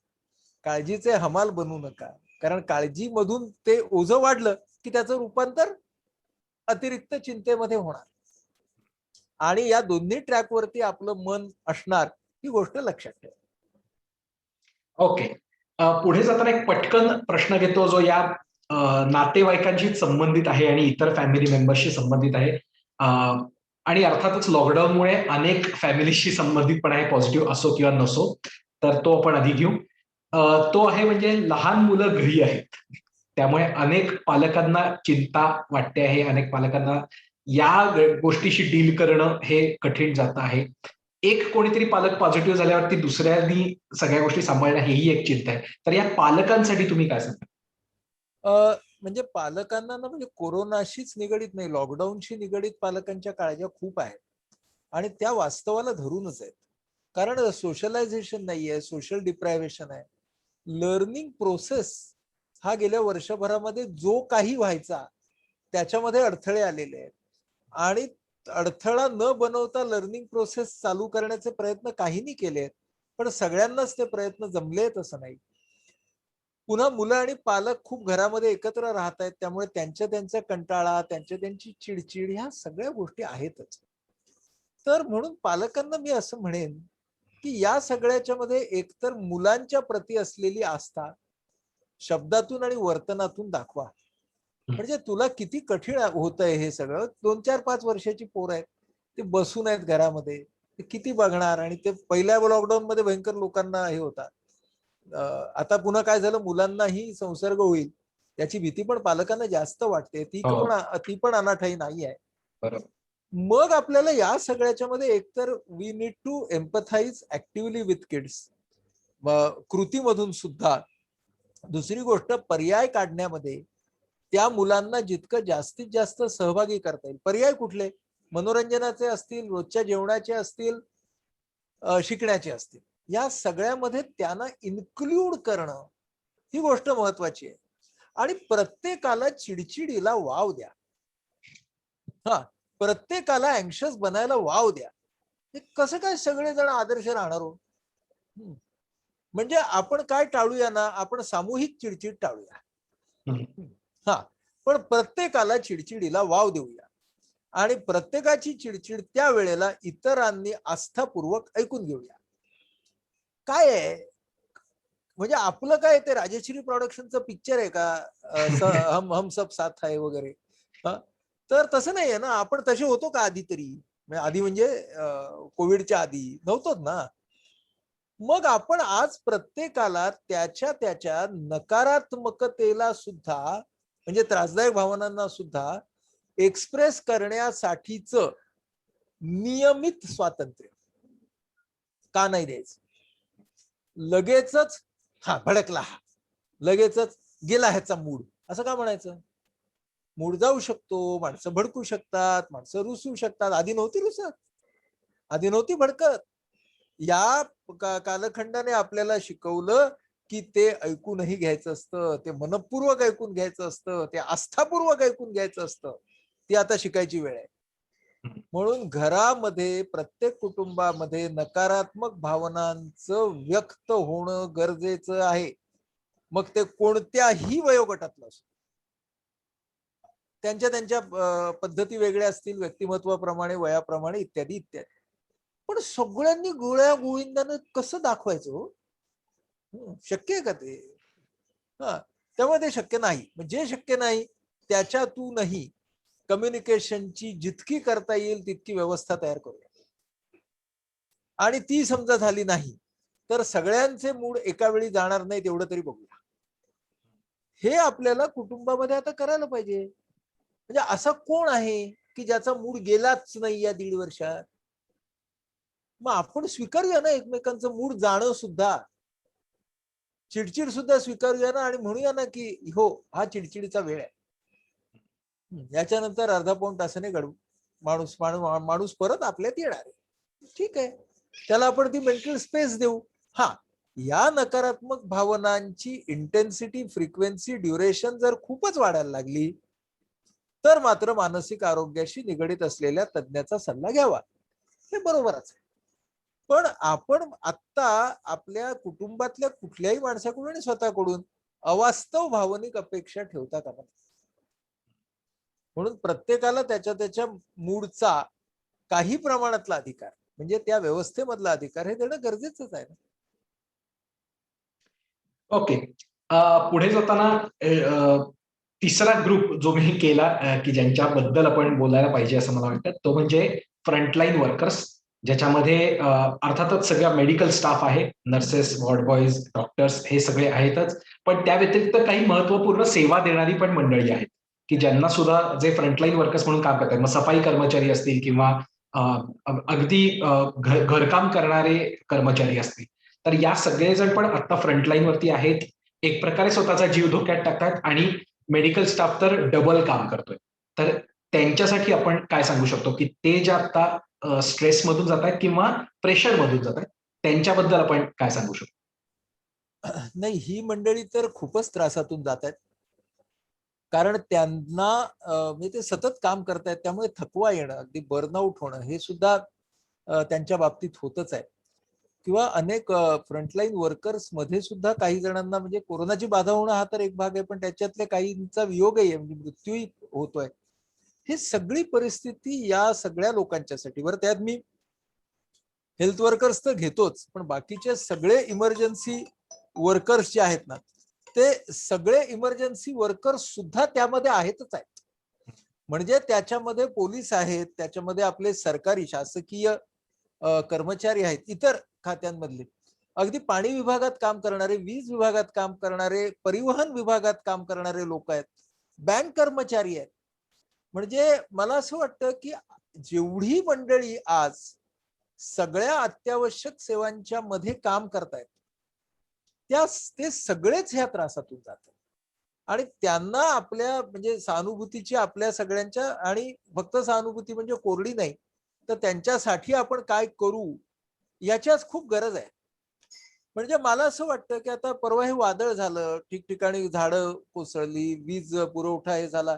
Speaker 1: काळजीचे हमाल बनवू नका. कारण काळजीमधून ते ओझं वाढलं की त्याचं रूपांतर अतिरिक्त चिंतेमध्ये होणार. आणि या दोन्ही ट्रॅकवरती आपलं मन असणार ही गोष्ट लक्षात ठेवा.
Speaker 2: ओके. पुढे जाताना एक पटकन प्रश्न घेतो जो या नातेवाईकांशी संबंधित आहे आणि इतर फॅमिली मेंबर्सशी संबंधित आहे. आणि अर्थातच लॉकडाऊनमुळे अनेक फॅमिलीशी संबंधित पण आहे, पॉझिटिव्ह असो किंवा नसो. तर तो आपण आधी घेऊ. तो आहे म्हणजे लहान मुलं घरी आहेत. त्यामुळे अनेक पालकांना चिंता वाटते आहे. अनेक पालकांना या गोष्टीशी डील करणं हे कठीण जातं आहे. एक कोणीतरी पालक पॉझिटिव्ह झाल्यावरती दुसऱ्यांनी सगळ्या गोष्टी सांभाळणं हेही एक चिंता आहे. तर या पालकांसाठी तुम्ही काय सांगाल?
Speaker 1: म्हणजे पालकांना ना, म्हणजे कोरोनाशीच निगडीत नाही, लॉकडाऊनशी निगडीत पालकांच्या काळज्या खूप आहेत आणि त्या वास्तवाला धरूनच आहेत. कारण सोशलायझेशन नाहीये, सोशल डिप्रायव्हेशन आहे. लर्निंग प्रोसेस हा गेल्या वर्षभरामध्ये जो काही व्हायचा त्याच्यामध्ये अडथळे आलेले आहेत आणि अडथळा न बनवता लर्निंग प्रोसेस चालू करण्याचे प्रयत्न काहींनी केले आहेत, पण सगळ्यांनाच ते प्रयत्न जमले आहेत असं नाही. पुन्हा मुलं आणि पालक खूप घरामध्ये एकत्र राहत आहेत, त्यामुळे त्यांच्या कंटाळा, त्यांची चिडचिड ह्या सगळ्या गोष्टी आहेतच. तर म्हणून पालकांना मी असं म्हणेन की या सगळ्याच्या मध्ये एकतर मुलांच्या प्रती असलेली आस्था शब्दातून आणि वर्तनातून दाखवा. म्हणजे तुला किती कठीण होत आहे हे सगळं. 2-4-5 वर्षाची पोरं आहेत, ते बसून आहेत घरामध्ये, ते किती बघणार. आणि ते पहिल्या लॉकडाऊन मध्ये भयंकर लोकांना हे होता. आता पुन्हा काय झालं, मुलांनाही संसर्ग होईल याची भीती पण पालकांना जास्त वाटते.
Speaker 2: हो,
Speaker 1: ती पण अनाठाई नाही आहे.
Speaker 2: बरोबर.
Speaker 1: मग आपल्याला या सगळ्याच्या मध्ये एकतर we need to empathise actively with kids, कृतीमधून सुद्धा. दुसरी गोष्ट, पर्याय काढण्यामध्ये त्या मुलांना जितकं जास्तीत जास्त सहभागी करता येईल. पर्याय कुठले? मनोरंजनाचे असतील, रोजच्या जेवणाचे असतील, शिकण्याचे असतील. या सगळ्यामध्ये त्यांना इन्क्लूड करणं ही गोष्ट महत्वाची आहे. आणि प्रत्येकाला चिडचिडीला वाव द्या. हा, प्रत्येकाला अँक्शस बनायला वाव द्या. हे कसं काय सगळेजण आदर्श राहणार हो? म्हणजे आपण काय टाळूया ना, आपण सामूहिक चिडचिड टाळूया. हा, पण प्रत्येकाला चिडचिडीला वाव देऊया आणि प्रत्येकाची चिडचिड त्या वेळेला इतरांनी आस्थापूर्वक ऐकून घेऊया. काय आहे म्हणजे आपलं काय, ते राजश्री प्रोडक्शनचं पिक्चर आहे का, हम सब साथ आहे वगैरे? तर तसं नाहीये ना. आपण तसे होतो का आधी तरी? आधी म्हणजे कोविडच्या आधी नव्हतोच ना. मग आपण आज प्रत्येकाला त्याच्या नकारात्मकतेला सुद्धा, म्हणजे त्रासदायक भावनांना सुद्धा एक्सप्रेस करण्यासाठीच नियमित स्वातंत्र्य का नाही द्यायचं? लगेचच भडकला, लगेचच गेला ह्याचा मूड, असं का म्हणायचं? मूड जाऊ शकतो, माणसं भडकू शकतात, माणसं रुसू शकतात. आधी नव्हती रुसत, आधी नव्हती भडकत. या कालखंडाने आपल्याला शिकवलं की ते ऐकूनही घ्यायचं असतं, ते मनपूर्वक ऐकून घ्यायचं असतं, ते आस्थापूर्वक ऐकून घ्यायचं असतं. ती आता शिकायची वेळ आहे. म्हणून घरामध्ये, प्रत्येक कुटुंबामध्ये नकारात्मक भावनांचं व्यक्त होणं गरजेचं आहे. मग ते कोणत्याही वयोगटातलं असो. त्यांच्या पद्धती वेगळ्या असतील, व्यक्तिमत्वाप्रमाणे, वयाप्रमाणे, इत्यादी इत्यादी. पण सगळ्यांनी गोळ्या गोविंदानं कसं दाखवायचं हो? शक्य आहे का ते? त्यामुळे ते शक्य नाही. जे शक्य नाही त्याच्यातूनही कम्युनिकेशनची जितकी करता येईल तितकी व्यवस्था तयार करूया. आणि ती समजा झाली नाही तर सगळ्यांचे मूड एका वेळी जाणार नाही, तेवढं तरी बघूया. हे आपल्याला कुटुंबामध्ये आता करायला पाहिजे. म्हणजे असं कोण आहे की ज्याचा मूड गेलाच नाही या 1.5 वर्षात? मग आपण स्वीकारूया ना एकमेकांचं मूड जाणं सुद्धा, चिडचिड सुद्धा स्वीकारूया ना आणि म्हणूया ना की हो, हा चिडचिडीचा वेळ आहे. याच्यानंतर अर्धा पाऊण तासाने माणूस माणूस परत आपल्यात येणार आहे. ठीक आहे, त्याला आपण ती मेंटल स्पेस देऊ. हा, या नकारात्मक भावनांची इंटेन्सिटी, फ्रिक्वेन्सी, ड्युरेशन जर खूपच वाढायला लागली तर मात्र मानसिक आरोग्याशी निगडित असलेल्या तज्ञाचा सल्ला घ्यावा. हे बरोबरच आहे. पण आपण आत्ता आपल्या कुटुंबातल्या कुठल्याही माणसाकडून आणि स्वतःकडून अवास्तव भावनिक अपेक्षा ठेवता कामा नये. म्हणून प्रत्येकाला त्याच्या मूडचा काही प्रमाणातला अधिकार म्हणजे त्या व्यवस्थेमधला अधिकार हे देणं गरजेचंच आहे ना.
Speaker 2: ओके. पुढे जाताना तिसरा ग्रुप जो मी केला की ज्यांच्याबद्दल आपण बोलायला पाहिजे असं मला वाटतं, तो म्हणजे फ्रंटलाईन वर्कर्स, ज्याच्यामध्ये अर्थातच सगळा मेडिकल स्टाफ आहे, नर्सेस, वॉर्ड बॉयज, डॉक्टर्स हे सगळे आहेतच. पण त्या व्यतिरिक्त काही महत्त्वपूर्ण सेवा देणारी पण मंडळी आहेत, की ज्यांना सुद्धा जे फ्रंटलाईन वर्कर्स म्हणून काम करतात. मग सफाई कर्मचारी असतील किंवा अगदी घरकाम करणारे कर्मचारी असतील. तर या सगळेजण पण आता फ्रंटलाईन वरती आहेत. एक प्रकारे स्वतःचा जीव धोक्यात टाकतात आणि मेडिकल स्टाफ तर डबल काम करतोय. तर त्यांच्यासाठी आपण काय सांगू शकतो, की ते जे आता स्ट्रेसमधून जातायत किंवा प्रेशरमधून जातायत, त्यांच्याबद्दल आपण काय सांगू शकतो?
Speaker 1: नाही, ही मंडळी तर खूपच त्रासातून जात आहेत. कारण त्यांना म्हणजे ते सतत काम करतायत, त्यामुळे थकवा येणं, अगदी बर्नआउट होणं हे सुद्धा त्यांच्या बाबतीत होतच आहे. किंवा अनेक फ्रंटलाईन वर्कर्स मध्ये सुद्धा काही जणांना म्हणजे कोरोनाची बाधा होणं हा तर एक भाग आहे, पण त्याच्यातल्या काहींचा वियोगही आहे, म्हणजे मृत्यूही होतोय. ही सगळी परिस्थिती या सगळ्या लोकांच्यासाठी, बरं त्यात मी हेल्थ वर्कर्स तर घेतोच, पण बाकीचे सगळे इमर्जन्सी वर्कर्स जे आहेत ना, ते सगळे इमर्जन्सी वर्कर्स सुद्धा त्यामध्ये आहेतच आहेत. म्हणजे त्याच्यामध्ये पोलीस आहेत, त्याच्यामध्ये आपले सरकारी शासकीय कर्मचारी आहेत, इतर खात्यांमधले अगदी पाणी विभागात काम करणारे, वीज विभागात काम करणारे, परिवहन विभागात काम करणारे लोक आहेत, बँक कर्मचारी आहेत. म्हणजे मला असं वाटतं की जेवढी मंडळी आज सगळ्या अत्यावश्यक सेवांच्या मध्ये काम करतायत, ते सगळेच ह्या त्रासातून जातात. आणि त्यांना आपल्या म्हणजे सहानुभूतीची आपल्या सगळ्यांच्या, आणि फक्त सहानुभूती म्हणजे कोरडी नाही, तर त्यांच्यासाठी आपण काय करू याच्याच खूप गरज आहे. म्हणजे मला असं वाटतं की आता परवा हे वादळ झालं, ठिकठिकाणी झाडं कोसळली, वीज पुरवठा हे झाला.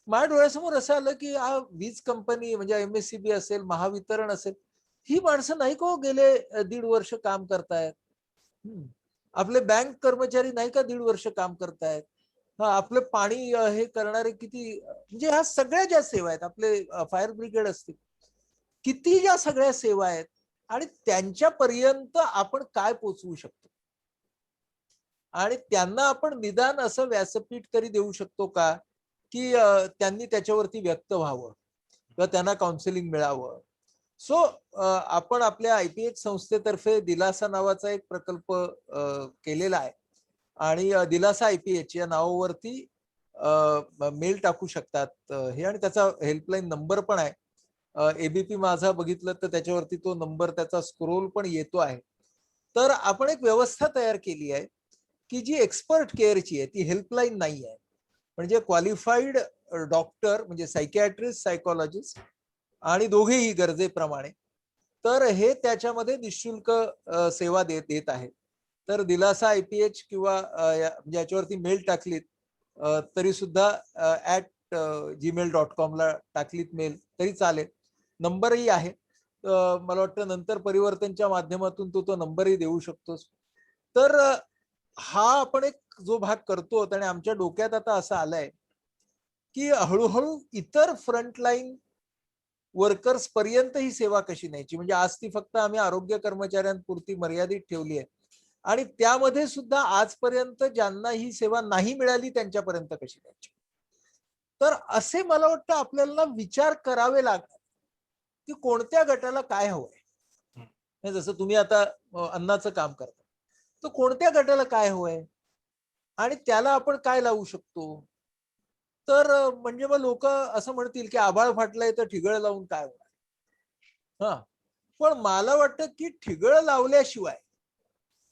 Speaker 1: माझ्या डोळ्यासमोर असं आलं की हा वीज कंपनी म्हणजे एमएससीबी असेल, महावितरण असेल, ही माणसं नाही का हो गेले 1.5 वर्ष काम करतायत. आपले बँक कर्मचारी नाही का 1.5 वर्ष काम करतायत. आपलं पाणी हे करणारे किती, म्हणजे ह्या सगळ्या ज्या सेवा आहेत, आपले फायर ब्रिगेड असतील, किती ज्या सगळ्या सेवा आहेत, आणि त्यांच्यापर्यंत आपण काय पोचवू शकतो, आणि त्यांना आपण निदान असं व्यासपीठ तरी देऊ शकतो का, की त्यांनी त्याच्यावरती व्यक्त व्हावं किंवा त्यांना काउन्सिलिंग मिळावं. सो आपण आपल्या आयपीएच संस्थेतर्फे दिलासा नावाचा एक प्रकल्प केलेला आहे, आणि दिलासा आयपीएच या नावावरती मेल टाकू शकतात हे, आणि त्याचा हेल्पलाईन नंबर पण आहे. एबीपी माझा बघितलं तर त्याच्यावरती तो नंबर, त्याचा स्क्रोल पण येतो आहे. तर आपण एक व्यवस्था तयार केली आहे की जी एक्सपर्ट केअरची आहे, ती हेल्पलाईन नाही आहे. म्हणजे क्वालिफाईड डॉक्टर म्हणजे सायकियाट्रिस्ट, सायकोलॉजिस्ट आणि दोघेही गरजेप्रमाणे, तर हे त्याच्यामध्ये निशुल्क सेवा देत आहेत. तर दिलासा आयपीएच किंवा म्हणजे याच्यावरती मेल टाकलीत तरी सुद्धा @gmail.com ला टाकलीत मेल तरी चालेल. नंबरही आहे. मला वाटतं नंतर परिवर्तनच्या माध्यमातून तो नंबरही देऊ शकतोस. तर हा आपण एक जो भाग करतो, आणि आमच्या डोक्यात आता असं आलंय की हळूहळू इतर फ्रंटलाईन वर्कर्स पर्यंत ही सेवा कशी न्यायची. म्हणजे आज ती फक्त आम्ही आरोग्य कर्मचाऱ्यांपुरती मर्यादित ठेवली आहे, आणि त्यामध्ये सुद्धा आजपर्यंत ज्यांना ही सेवा नाही मिळाली त्यांच्यापर्यंत कशी न्यायची. तर असे मला वाटतं आपल्याला विचार करावे लागतात की कोणत्या गटाला काय हवंय. जसं तुम्ही आता अन्नाचं काम करता, तर कोणत्या गटाला काय हवंय आणि त्याला आपण काय लावू शकतो. तर म्हणजे मग लोक असं म्हणतील की आभाळ फाटलंय तर ठिगळ लावून काय होणार. हा, पण मला वाटतं की ठिगळ लावल्याशिवाय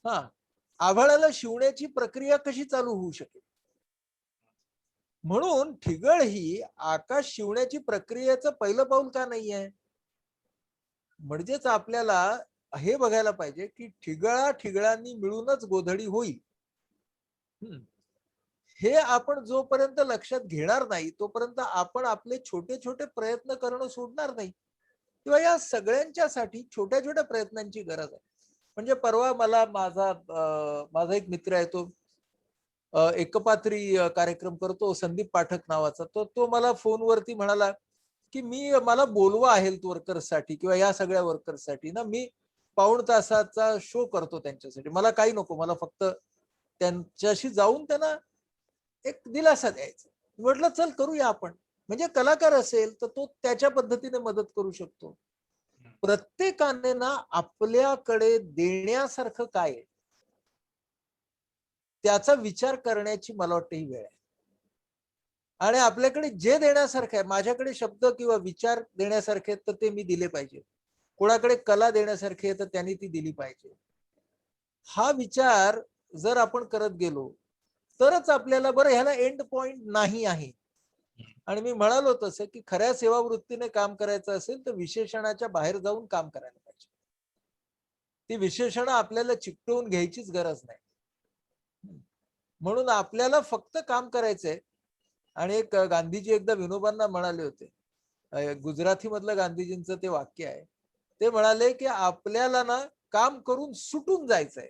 Speaker 1: हा आभाळाला शिवण्याची प्रक्रिया कशी चालू होऊ शकेल. म्हणून ठिगळ ही आकाश शिवण्याची प्रक्रियेचं पहिलं पाऊल का नाहीये. म्हणजेच आपल्याला हे बघायला पाहिजे की ठिगळांनी मिळूनच गोधडी होईल. हे आपण जोपर्यंत लक्षात घेणार नाही तोपर्यंत आपण आपले छोटे छोटे प्रयत्न करणं सोडणार नाही, किंवा या सगळ्यांच्यासाठी छोट्या छोट्या प्रयत्नांची गरज आहे. म्हणजे परवा मला माझा एक मित्र आहे, तो एकपात्री कार्यक्रम करतो, संदीप पाठक नावाचा. तो मला फोनवरती म्हणाला की मला बोलवा हेल्थ वर्कर्ससाठी किंवा या सगळ्या वर्कर्ससाठी ना, मी पाऊण तासाचा शो करतो त्यांच्यासाठी, मला काही नको, मला फक्त त्यांच्याशी जाऊन त्यांना एक दिलासा द्यायचा. म्हटलं चल करूया आपण. म्हणजे कलाकार असेल तर तो त्याच्या पद्धतीने मदत करू शकतो. प्रत्येकाने ना आपल्याकडे देण्यासारखं काय आहे त्याचा विचार करण्याची मला वाटतं ही वेळ आहे. आणि आपल्याकडे जे देण्यासारखं आहे, माझ्याकडे शब्द किंवा विचार देण्यासारखे तर ते मी दिले पाहिजे. कोणाकडे कला देण्यासारखी आहे तर त्यांनी ती दिली पाहिजे. हा विचार जर आपण करत गेलो तरच आपल्याला, बरं ह्याला एंड पॉइंट नाही आहे. आणि मी म्हणालो तसं की खऱ्या सेवावृत्तीने काम करायचं असेल तर विशेषणाच्या बाहेर जाऊन काम करायला पाहिजे. ती विशेषण आपल्याला चिकटवून घ्यायचीच गरज नाही. म्हणून आपल्याला फक्त काम करायचंय. आणि एक गांधीजी एकदा विनोबांना म्हणाले होते, गुजराती मधलं गांधीजींचं ते वाक्य आहे. ते म्हणाले की आपल्याला ना काम करून सुटून जायचंय.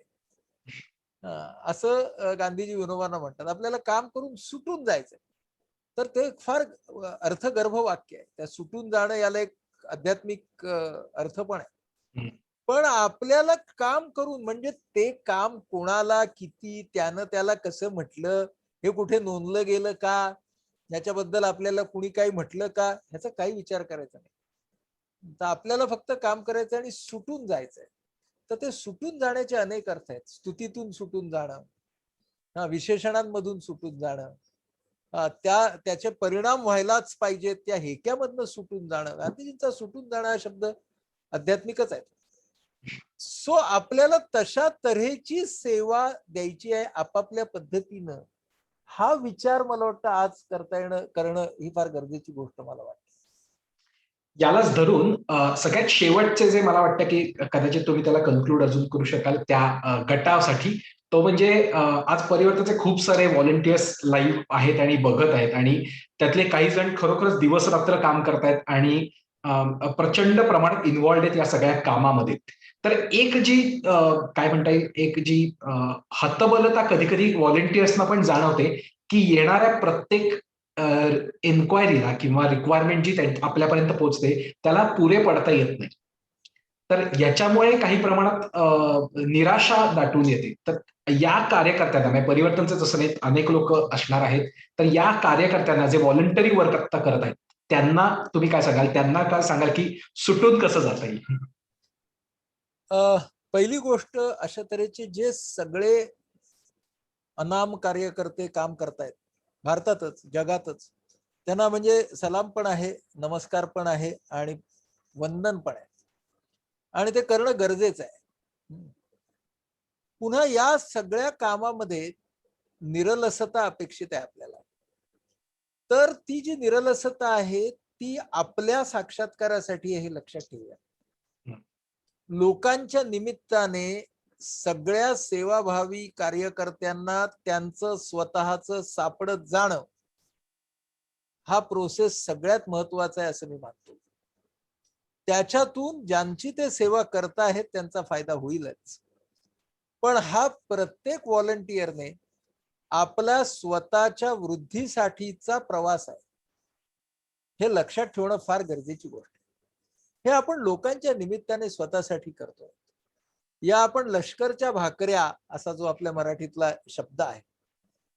Speaker 1: असं गांधीजी विनोबांना म्हणतात, आपल्याला काम करून सुटून जायचंय. तर ते फार अर्थगर्भ वाक्य आहे. त्या सुटून जाणं याला एक आध्यात्मिक अर्थ पण आहे. पण आपल्याला काम करून, म्हणजे ते काम कोणाला किती, त्यानं त्याला कसं म्हटलं, हे कुठे नोंदलं गेलं का, याच्याबद्दल आपल्याला कुणी काही म्हटलं का, ह्याचा काही विचार करायचा नाही. तर आपल्याला फक्त काम करायचं आणि सुटून जायचंय. तर ते सुटून जाण्याचे अनेक अर्थ आहेत. स्तुतीतून सुटून जाणं, विशेषणांमधून सुटून जाणं, त्याचे परिणाम व्हायलाच पाहिजे त्या हेक्यामधनं सुटून जाणं. गांधीजींचा सुटून जाणं हा शब्द आध्यात्मिकच आहे. सो आपल्याला तशा तऱ्हेची सेवा द्यायची आहे आपापल्या पद्धतीनं. हा विचार मला वाटतं आज करणं ही फार गरजेची गोष्ट मला वाटते.
Speaker 2: यालाच धरून सगळ्यात शेवटचे जे मला वाटतं की कदाचित तुम्ही त्याला कन्क्लूड अजून करू शकाल त्या गटासाठी, तो म्हणजे आज परिवर्तनाचे खूप सारे व्हॉलंटियर्स लाईव्ह आहेत आणि बघत आहेत आणि त्यातले काही जण खरोखरच दिवस रात्र काम करतायत आणि प्रचंड प्रमाणात इन्व्हॉल्ड आहेत या सगळ्या कामामध्ये. तर एक जी काय म्हणता येईल, एक जी हतबलता कधी कधी व्हॉलंटियर्सना पण जाणवते की येणाऱ्या प्रत्येक एन्क्वायरीला किंवा रिक्वायरमेंट जी आपल्यापर्यंत पोहोचते त्याला पुरे पडता येत नाही. तर याच्यामुळे काही प्रमाणात निराशा दाटून येते. तर या कार्यकर्त्यांना, म्हणजे परिवर्तनचं जसं नाही अनेक लोक असणार आहेत, तर या कार्यकर्त्यांना जे व्हॉलंटरी वर्क आता करत आहेत त्यांना तुम्ही काय सांगाल, त्यांना काय सांगाल की सुटून कसं जाता येईल?
Speaker 1: पहिली गोष्ट, अशा तऱ्हेचे जे सगळे अनाम कार्यकर्ते काम करतायत भारतातच जगातच, त्यांना म्हणजे सलाम पण आहे, नमस्कार पण आहे आणि वंदन पण आहे. आणि ते करणं गरजेचं आहे. पुन्हा या सगळ्या कामामध्ये निरलसता अपेक्षित आहे आपल्याला. तर ती जी निरलसता आहे ती आपल्या साक्षात्कारासाठी हे लक्षात ठेवूया. लोकांच्या निमित्ताने सगळ्या सेवाभावी कार्यकर्त्यांना त्यांचं स्वतःचं सापडत जाणं हा प्रोसेस सगळ्यात महत्वाचा आहे असं मी मानतो. त्याच्यातून ज्यांची ते सेवा करतायत त्यांचा फायदा होईलच. पण हा प्रत्येक व्हॉलंटियरने आपल्या स्वतःच्या वृद्धीसाठीचा प्रवास आहे, हे लक्षात ठेवणं फार गरजेची गोष्ट आहे. हे आपण लोकांच्या निमित्ताने स्वतःसाठी करतोय. या आपण लष्करच्या भाकऱ्या असा जो आपल्या मराठीतला शब्द आहे,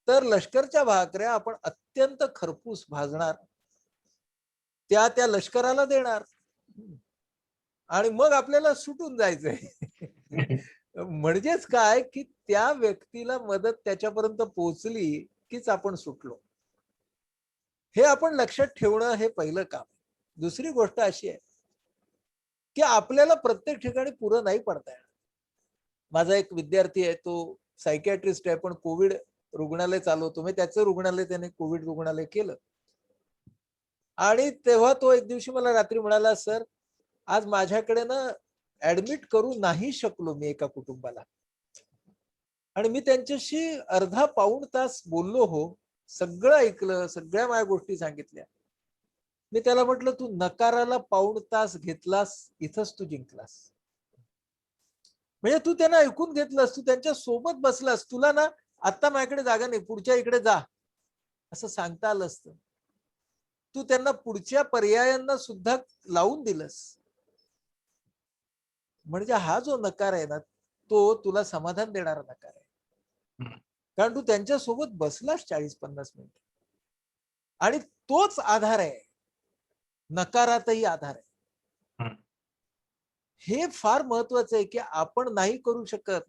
Speaker 1: तर लष्करच्या भाकऱ्या आपण अत्यंत खरपूस भाजणार, त्या लष्कराला देणार आणि मग आपल्याला सुटून जायचंय. म्हणजेच काय की त्या व्यक्तीला मदत त्याच्यापर्यंत पोहोचली कीच आपण सुटलो, हे आपण लक्षात ठेवणं हे पहिलं काम. दुसरी गोष्ट अशी आहे की आपल्याला प्रत्येक ठिकाणी पुरं नाही पडता येणार. माझा एक विद्यार्थी आहे, तो सायकियाट्रिस्ट आहे, पण कोविड रुग्णालय चालवतो. म्हणजे त्याचं रुग्णालय त्याने कोविड रुग्णालय केलं. आणि तेव्हा तो एक दिवशी मला रात्री म्हणाला, सर आज माझ्याकडे ना ऍडमिट करू नाही शकलो मी एका कुटुंबाला. आणि मी त्यांच्याशी अर्धा पाऊण तास बोललो हो, सगळं ऐकलं, सगळ्या माझ्या गोष्टी सांगितल्या. मी त्याला म्हटलं, तू नकाराला पाऊण तास घेतलास, इथंच तू जिंकलास. म्हणजे तू त्यांना ऐकून घेतलंस, तू त्यांच्या सोबत बसलास, तुला ना आता माझ्याकडे जागा नाही, पुढच्या इकडे जा असं सांगता आलं असतं. तू त्यांना पुढच्या पर्यायांना सुद्धा लावून दिलंस. म्हणजे हा जो नकार आहे ना, तो तुला समाधान देणारा नकार आहे. कारण तू त्यांच्या सोबत बसलास 40-50 मिनिट आणि तोच आधार आहे, नकारातही आधार आहे. हे फार महत्वाचं आहे की आपण नाही करू शकत,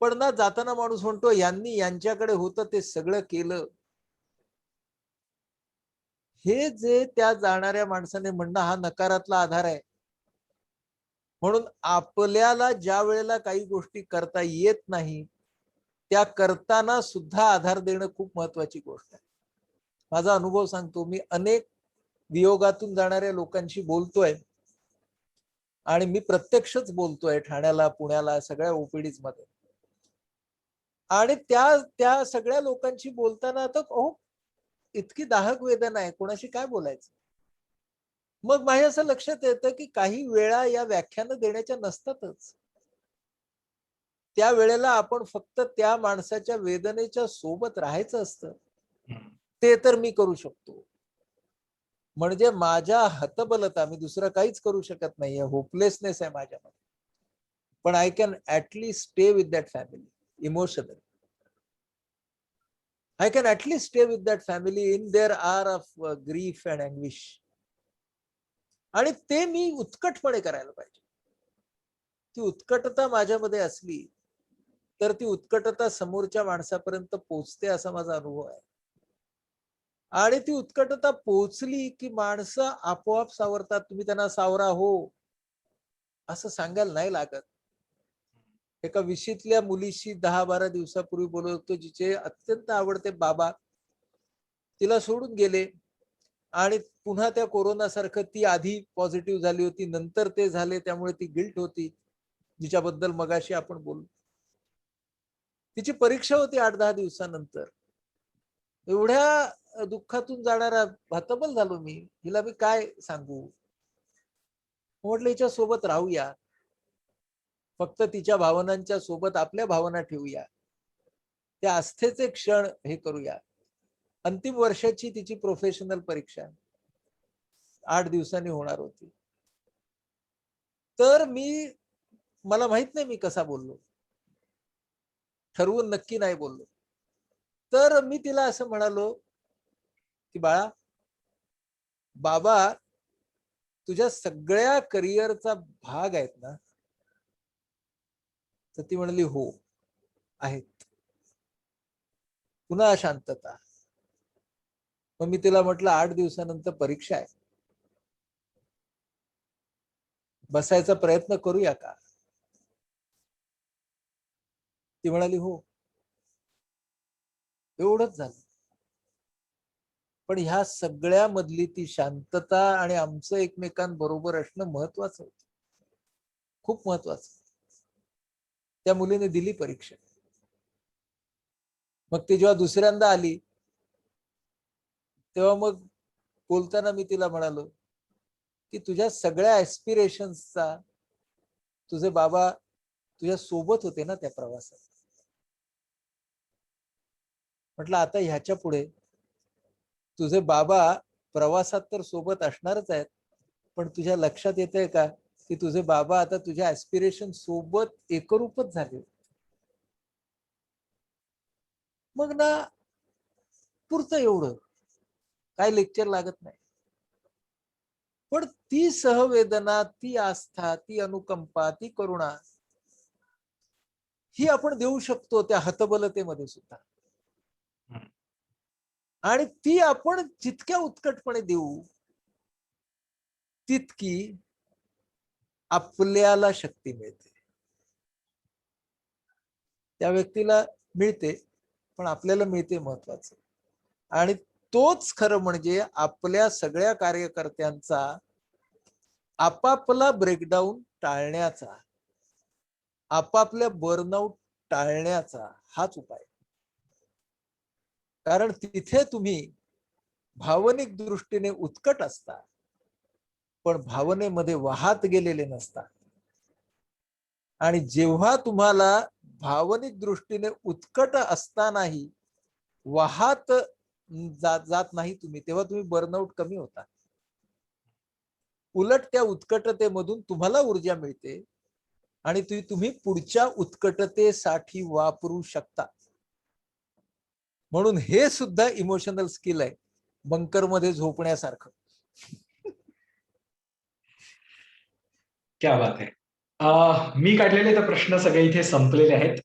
Speaker 1: पण ना जाताना माणूस म्हणतो यांनी यांच्याकडे होतं ते सगळं केलं. हे जे त्या जाणाऱ्या माणसाने म्हणणं हा नकारातला आधार आहे. म्हणून आपल्याला ज्या वेळेला काही गोष्टी करता येत नाही, त्या करताना सुद्धा आधार देणं खूप महत्वाची गोष्ट आहे. माझा अनुभव सांगतो, मी अनेक वियोगातून जाणाऱ्या लोकांशी बोलतोय आणि मी प्रत्यक्षच बोलतोय ठाण्याला, पुण्याला, सगळ्या ओपीडीज मध्ये. आणि त्या त्या सगळ्या लोकांशी बोलताना तर इतकी दाहक वेदना आहे, कोणाशी काय बोलायचं. मग माझ्या असं लक्षात येतं की काही वेळा या व्याख्यानं देण्याच्या नसतातच. त्या वेळेला आपण फक्त त्या माणसाच्या वेदनेच्या सोबत राहायचं असतं. ते तर मी करू शकतो. म्हणजे माझ्या हतबलता, मी दुसरं काहीच करू शकत नाहीये, होपलेसनेस आहे माझ्यामध्ये. पण I can at least stay with that family emotionally. I can at least stay with that family in their hour of grief and anguish. आणि ते मी उत्कटपणे करायला पाहिजे. ती उत्कटता माझ्यामध्ये असली तर ती उत्कटता समोरच्या माणसापर्यंत पोहोचते, असा माझा अनुभव आहे. आणि ती उत्कटता पोहोचली की माणसं आपोआप सावरतात. तुम्ही त्यांना सावरा हो असं सांगायला नाही लागत. एका विशीतल्या मुलीशी 10-12 दिवसापूर्वी बोलत होतो, जिचे अत्यंत आवडते बाबा तिला सोडून गेले आणि पुन्हा त्या कोरोना सारखं, ती आधी पॉझिटिव्ह झाली होती, नंतर ते झाले, त्यामुळे ती गिल्ट होती, जिच्याबद्दल मगाशी आपण बोललो. तिची परीक्षा होती 8-10 दिवसानंतर. एवढ्या दुःखातून जाणारा हतबल झालो मी. हिला मी काय सांगू. म्हटलं हिच्या सोबत राहूया, फक्त तिच्या भावनांच्या सोबत आपल्या भावना ठेवूया, त्या आस्थेचे क्षण हे करूया. अंतिम वर्षाची तिची प्रोफेशनल परीक्षा 8 दिवसांनी होणार होती. तर मला माहित नाही मी कसा बोललो, ठरवून नक्की नाही बोललो. तर मी तिला असं म्हणालो की बाळा, बाबा तुझ्या सगळ्या करिअरचा भाग आहेत ना. तर ती म्हणाली हो आहेत. पुन्हा शांतता. मग मी तिला म्हटलं 8 दिवसानंतर परीक्षा आहे, बसायचा प्रयत्न करूया का. ती म्हणाली हो. एवढंच झालं. पण ह्या सगळ्या मधली ती शांतता आणि आमचं एकमेकांबरोबर असणं महत्वाचं होतं, खूप महत्वाचं. त्या मुलीने दिली परीक्षा. मग ती जेव्हा दुसऱ्यांदा आली तेव्हा मग बोलताना मी तिला म्हणालो की तुझ्या सगळ्या ऍस्पिरेशन्सचा तुझे बाबा तुझ्या सोबत होते ना त्या प्रवासात. म्हटलं आता ह्याच्या पुढे तुझे बाबा प्रवासात तर सोबत असणारच आहेत, पण तुझ्या लक्षात येतंय का की तुझे बाबा आता तुझ्या ऍस्पिरेशन सोबत एकरूपच झाले. मग ना पुरतं एवढं, काय लेक्चर लागत नाही. पण ती सहवेदना, ती आस्था, ती अनुकंपा, ती करुणा ही आपण देऊ शकतो त्या हतबलतेमध्ये सुद्धा. आणि ती आपण जितक्या उत्कटपणे देऊ तितकी आपल्याला शक्ती मिळते. त्या व्यक्तीला मिळते पण आपल्याला मिळते महत्वाचं. आणि तोच खरं म्हणजे आपल्या सगळ्या कार्यकर्त्यांचा आपापला ब्रेकडाऊन टाळण्याचा, आपापल्या बर्नआउट टाळण्याचा हाच उपाय. कारण तिथे तुम्ही भावनिक दृष्टीने उत्कट असता पण भावनेमध्ये वाहत गेलेले नसता. आणि जेव्हा तुम्हाला भावनिक दृष्टीने उत्कट असतानाही वाहत जात नाही तुम्ही, तेव्हा तुम्ही बर्नआउट कमी होता. उलट त्या उत्कटतेमधून तुम्हाला ऊर्जा मिळते आणि तुम्ही पुढच्या उत्कटतेसाठी वापरू शकता. म्हणून हे सुद्धा इमोशनल स्किल आहे, बंकर मध्ये झोपण्यासारखं.
Speaker 2: क्या बात आहे. मी काढलेले तर प्रश्न सगळे इथे संपलेले आहेत.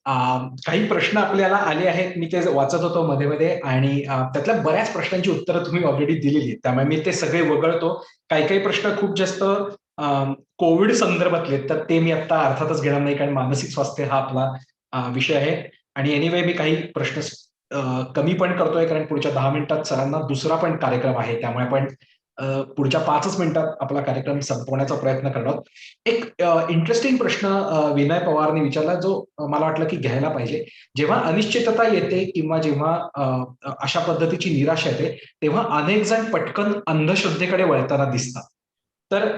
Speaker 2: काही प्रश्न आपल्याला आले आहेत, मी ते वाचत होतो मध्ये मध्ये, आणि त्यातल्या बऱ्याच प्रश्नांची उत्तरं तुम्ही ऑलरेडी दिलेली आहेत, त्यामुळे मी ते सगळे वगळतो. काही काही प्रश्न खूप जास्त कोविड संदर्भातले, तर ते मी आता अर्थातच घेणार नाही, कारण मानसिक स्वास्थ्य हा आपला विषय आहे. आणि एनिवे मी काही प्रश्न कमी पण करतोय, कारण पुढच्या 10 मिनिटात सरांना दुसरा पण कार्यक्रम आहे, त्यामुळे आपण पुढच्या 5च मिनिटात आपला कार्यक्रम संपवण्याचा प्रयत्न करणार. एक इंटरेस्टिंग प्रश्न विनय पवारने विचारला, जो मला वाटलं की घ्यायला पाहिजे. जेव्हा अनिश्चितता येते किंवा जेव्हा अशा पद्धतीची निराशा येते, तेव्हा अनेक जण पटकन अंधश्रद्धेकडे वळताना दिसतात. तर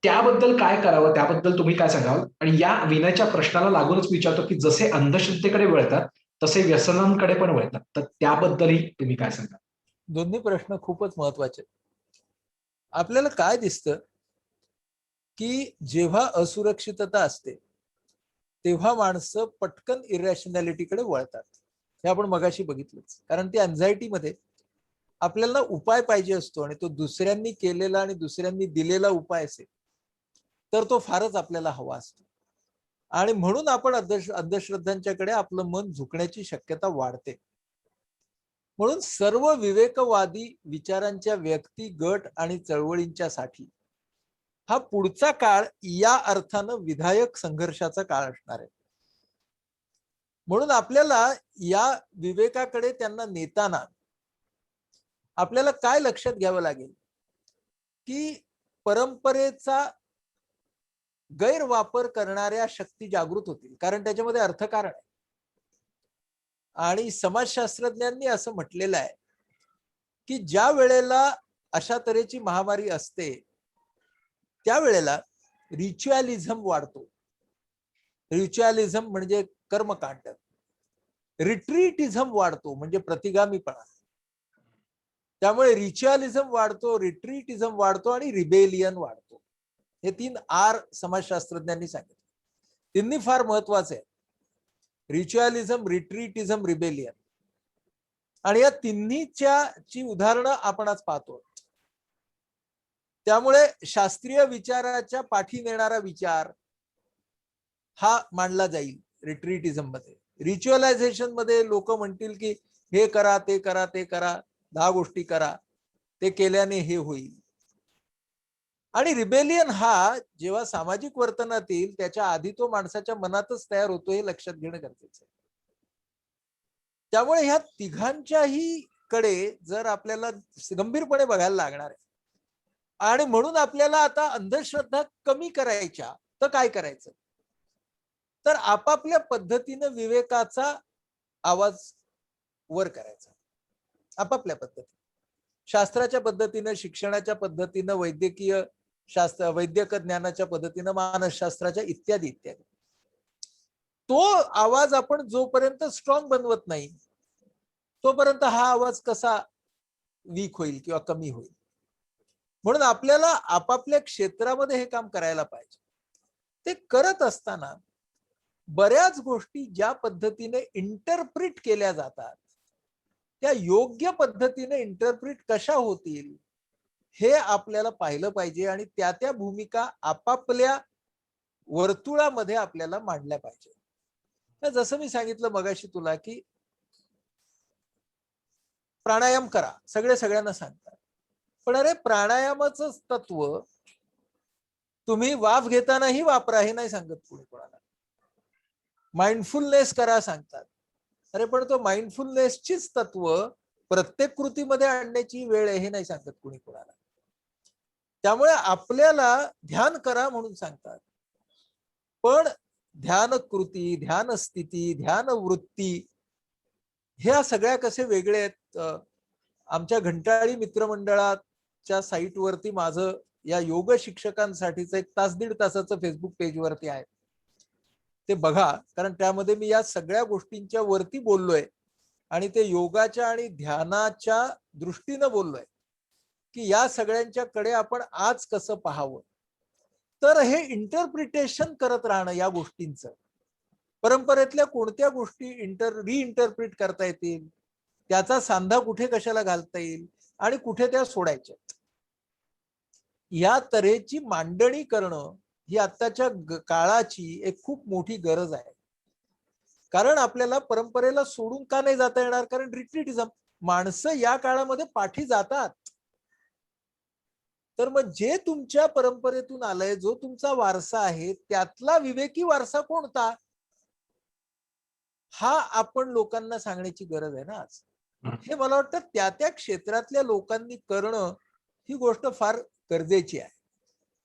Speaker 2: त्याबद्दल काय करावं, त्याबद्दल तुम्ही काय सांगाल? आणि या विनयच्या प्रश्नाला लागूनच विचारतो, की जसे अंधश्रद्धेकडे वळतात तसे व्यसनांकडे पण वळतात, तर त्याबद्दलही तुम्ही काय सांगाल?
Speaker 1: दोन्ही प्रश्न खूपच महत्वाचे. आपल्याला काय दिसतं की जेव्हा असुरक्षितता असते तेव्हा माणसं पटकन इरॅशनॅलिटीकडे वळतात. हे आपण मगाशी बघितलंच, कारण ती अँझायटीमध्ये आपल्याला उपाय पाहिजे असतो आणि तो दुसऱ्यांनी केलेला आणि दुसऱ्यांनी दिलेला उपाय असेल तर तो फारच आपल्याला हवा असतो, आणि म्हणून आपण अंधश्रद्धांच्याकडे आपलं मन झुकण्याची शक्यता वाढते. म्हणून सर्व विवेकवादी विचारांच्या व्यक्ती, गट आणि चळवळींच्या साठी हा पुढचा काळ या अर्थानं विधायक संघर्षाचा काळ असणार आहे. म्हणून आपल्याला या विवेकाकडे त्यांना नेताना आपल्याला काय लक्षात घ्यावं लागेल की परंपरेचा गैरवापर करणाऱ्या शक्ती जागृत होतील, कारण त्याच्यामध्ये अर्थकारण आहे. आणि समाजशास्त्रज्ञांनी असं म्हटलेलं आहे की ज्या वेळेला अशा तऱ्हेची महामारी असते त्यावेळेला रिच्युअलिझम वाढतो. रिच्युअलिझम म्हणजे कर्मकांड. रिट्रीटिझम वाढतो म्हणजे प्रतिगामीपणा. त्यामुळे रिच्युअलिझम वाढतो, रिट्रीटिझम वाढतो आणि रिबेलियन वाढतो. हे 3 आर समाजशास्त्रज्ञांनी सांगितले. तिन्ही फार महत्वाचे आहेत. रिच्युअलिझम, रिट्रीटिझम, रिबेलियन. आणि या तिन्हीची उदाहरणं आपण आज पाहतो. त्यामुळे शास्त्रीय विचाराच्या पाठी नेणारा विचार हा मांडला जाईल रिट्रीटिझम मध्ये. रिच्युअलायझेशन मध्ये लोक म्हणतील की हे करा, ते करा, ते करा, 10 गोष्टी करा, ते केल्याने हे होईल. आणि रिबेलियन हा जेव्हा सामाजिक वर्तनात येईल त्याच्या आधी तो माणसाच्या मनातच तयार होतो, हे लक्षात घेणं गरजेचं आहे. त्यामुळे ह्या तिघांच्याही कडे जर आपल्याला गंभीरपणे बघायला लागणार आहे, आणि म्हणून आपल्याला आता अंधश्रद्धा कमी करायच्या तर काय करायचं, तर आपापल्या पद्धतीनं विवेकाचा आवाज वर करायचा. आपापल्या पद्धतीने, शास्त्राच्या पद्धतीनं, शिक्षणाच्या पद्धतीनं, वैद्यकीय शास्त्र, वैद्यक ज्ञानाच्या पद्धतीनं, मानसशास्त्राच्या इत्यादी इत्यादी. तो आवाज आपण जोपर्यंत स्ट्रॉंग बनवत नाही तोपर्यंत हा आवाज कसा वीक होईल किंवा कमी होईल. म्हणून आपल्याला आपापल्या क्षेत्रामध्ये हे काम करायला पाहिजे. ते करत असताना बऱ्याच गोष्टी ज्या पद्धतीने इंटरप्रिट केल्या जातात त्या योग्य पद्धतीने इंटरप्रिट कशा होतील हे आपल्याला पाहिलं पाहिजे, आणि त्या त्या भूमिका आपापल्या वर्तुळामध्ये आपल्याला मांडल्या पाहिजे. तर जसं मी सांगितलं मगाशी तुला की प्राणायाम करा, सगळ्यांना सांगतात, पण अरे प्राणायामाचं तत्व तुम्ही वाफ घेतानाही वापरा हे नाही सांगत कोणी कोणाला. माइंडफुलनेस करा सांगतात, अरे पण तो माइंडफुलनेसचीच तत्व प्रत्येक कृतीमध्ये आणण्याची वेळ आहे हे नाही सांगत कोणी कोणाला. त्यामुळे आपल्याला ध्यान करा म्हणून सांगतात, पण ध्यान कृती, ध्यान स्थिती, ध्यान वृत्ती ह्या सगळ्या कसे वेगळे आहेत. आमच्या घंटाळी मित्रमंडळाच्या साईटवरती माझं या योग शिक्षकांसाठीचं 1 तास 1.5 तासाचं फेसबुक पेजवरती आहे, ते बघा, कारण त्यामध्ये मी या सगळ्या गोष्टींच्या वरती बोललोय आणि ते योगाच्या आणि ध्यानाच्या दृष्टीनं बोललोय की या सगळ्यांच्याकडे आपण आज कसं पाहावं. तर हे इंटरप्रिटेशन करत राहणं या गोष्टींचं, परंपरेतल्या कोणत्या गोष्टी रिइंटरप्रिट करता येतील, त्याचा सांधा कुठे कशाला घालता येईल आणि कुठे त्या सोडायच्या, या तऱ्हेची मांडणी करणं ही आत्ताच्या काळाची एक खूप मोठी गरज आहे. कारण आपल्याला परंपरेला सोडून का नाही जाता येणार, कारण रिट्रीटिझम, माणसं या काळामध्ये पाठी जातात. तर मग जे तुमच्या परंपरेतून आलंय, जो तुमचा वारसा आहे, त्यातला विवेकी वारसा कोणता, हा आपण लोकांना सांगण्याची गरज आहे ना आज. हे मला वाटतं त्या त्या क्षेत्रातल्या लोकांनी करणं ही गोष्ट फार गरजेची आहे.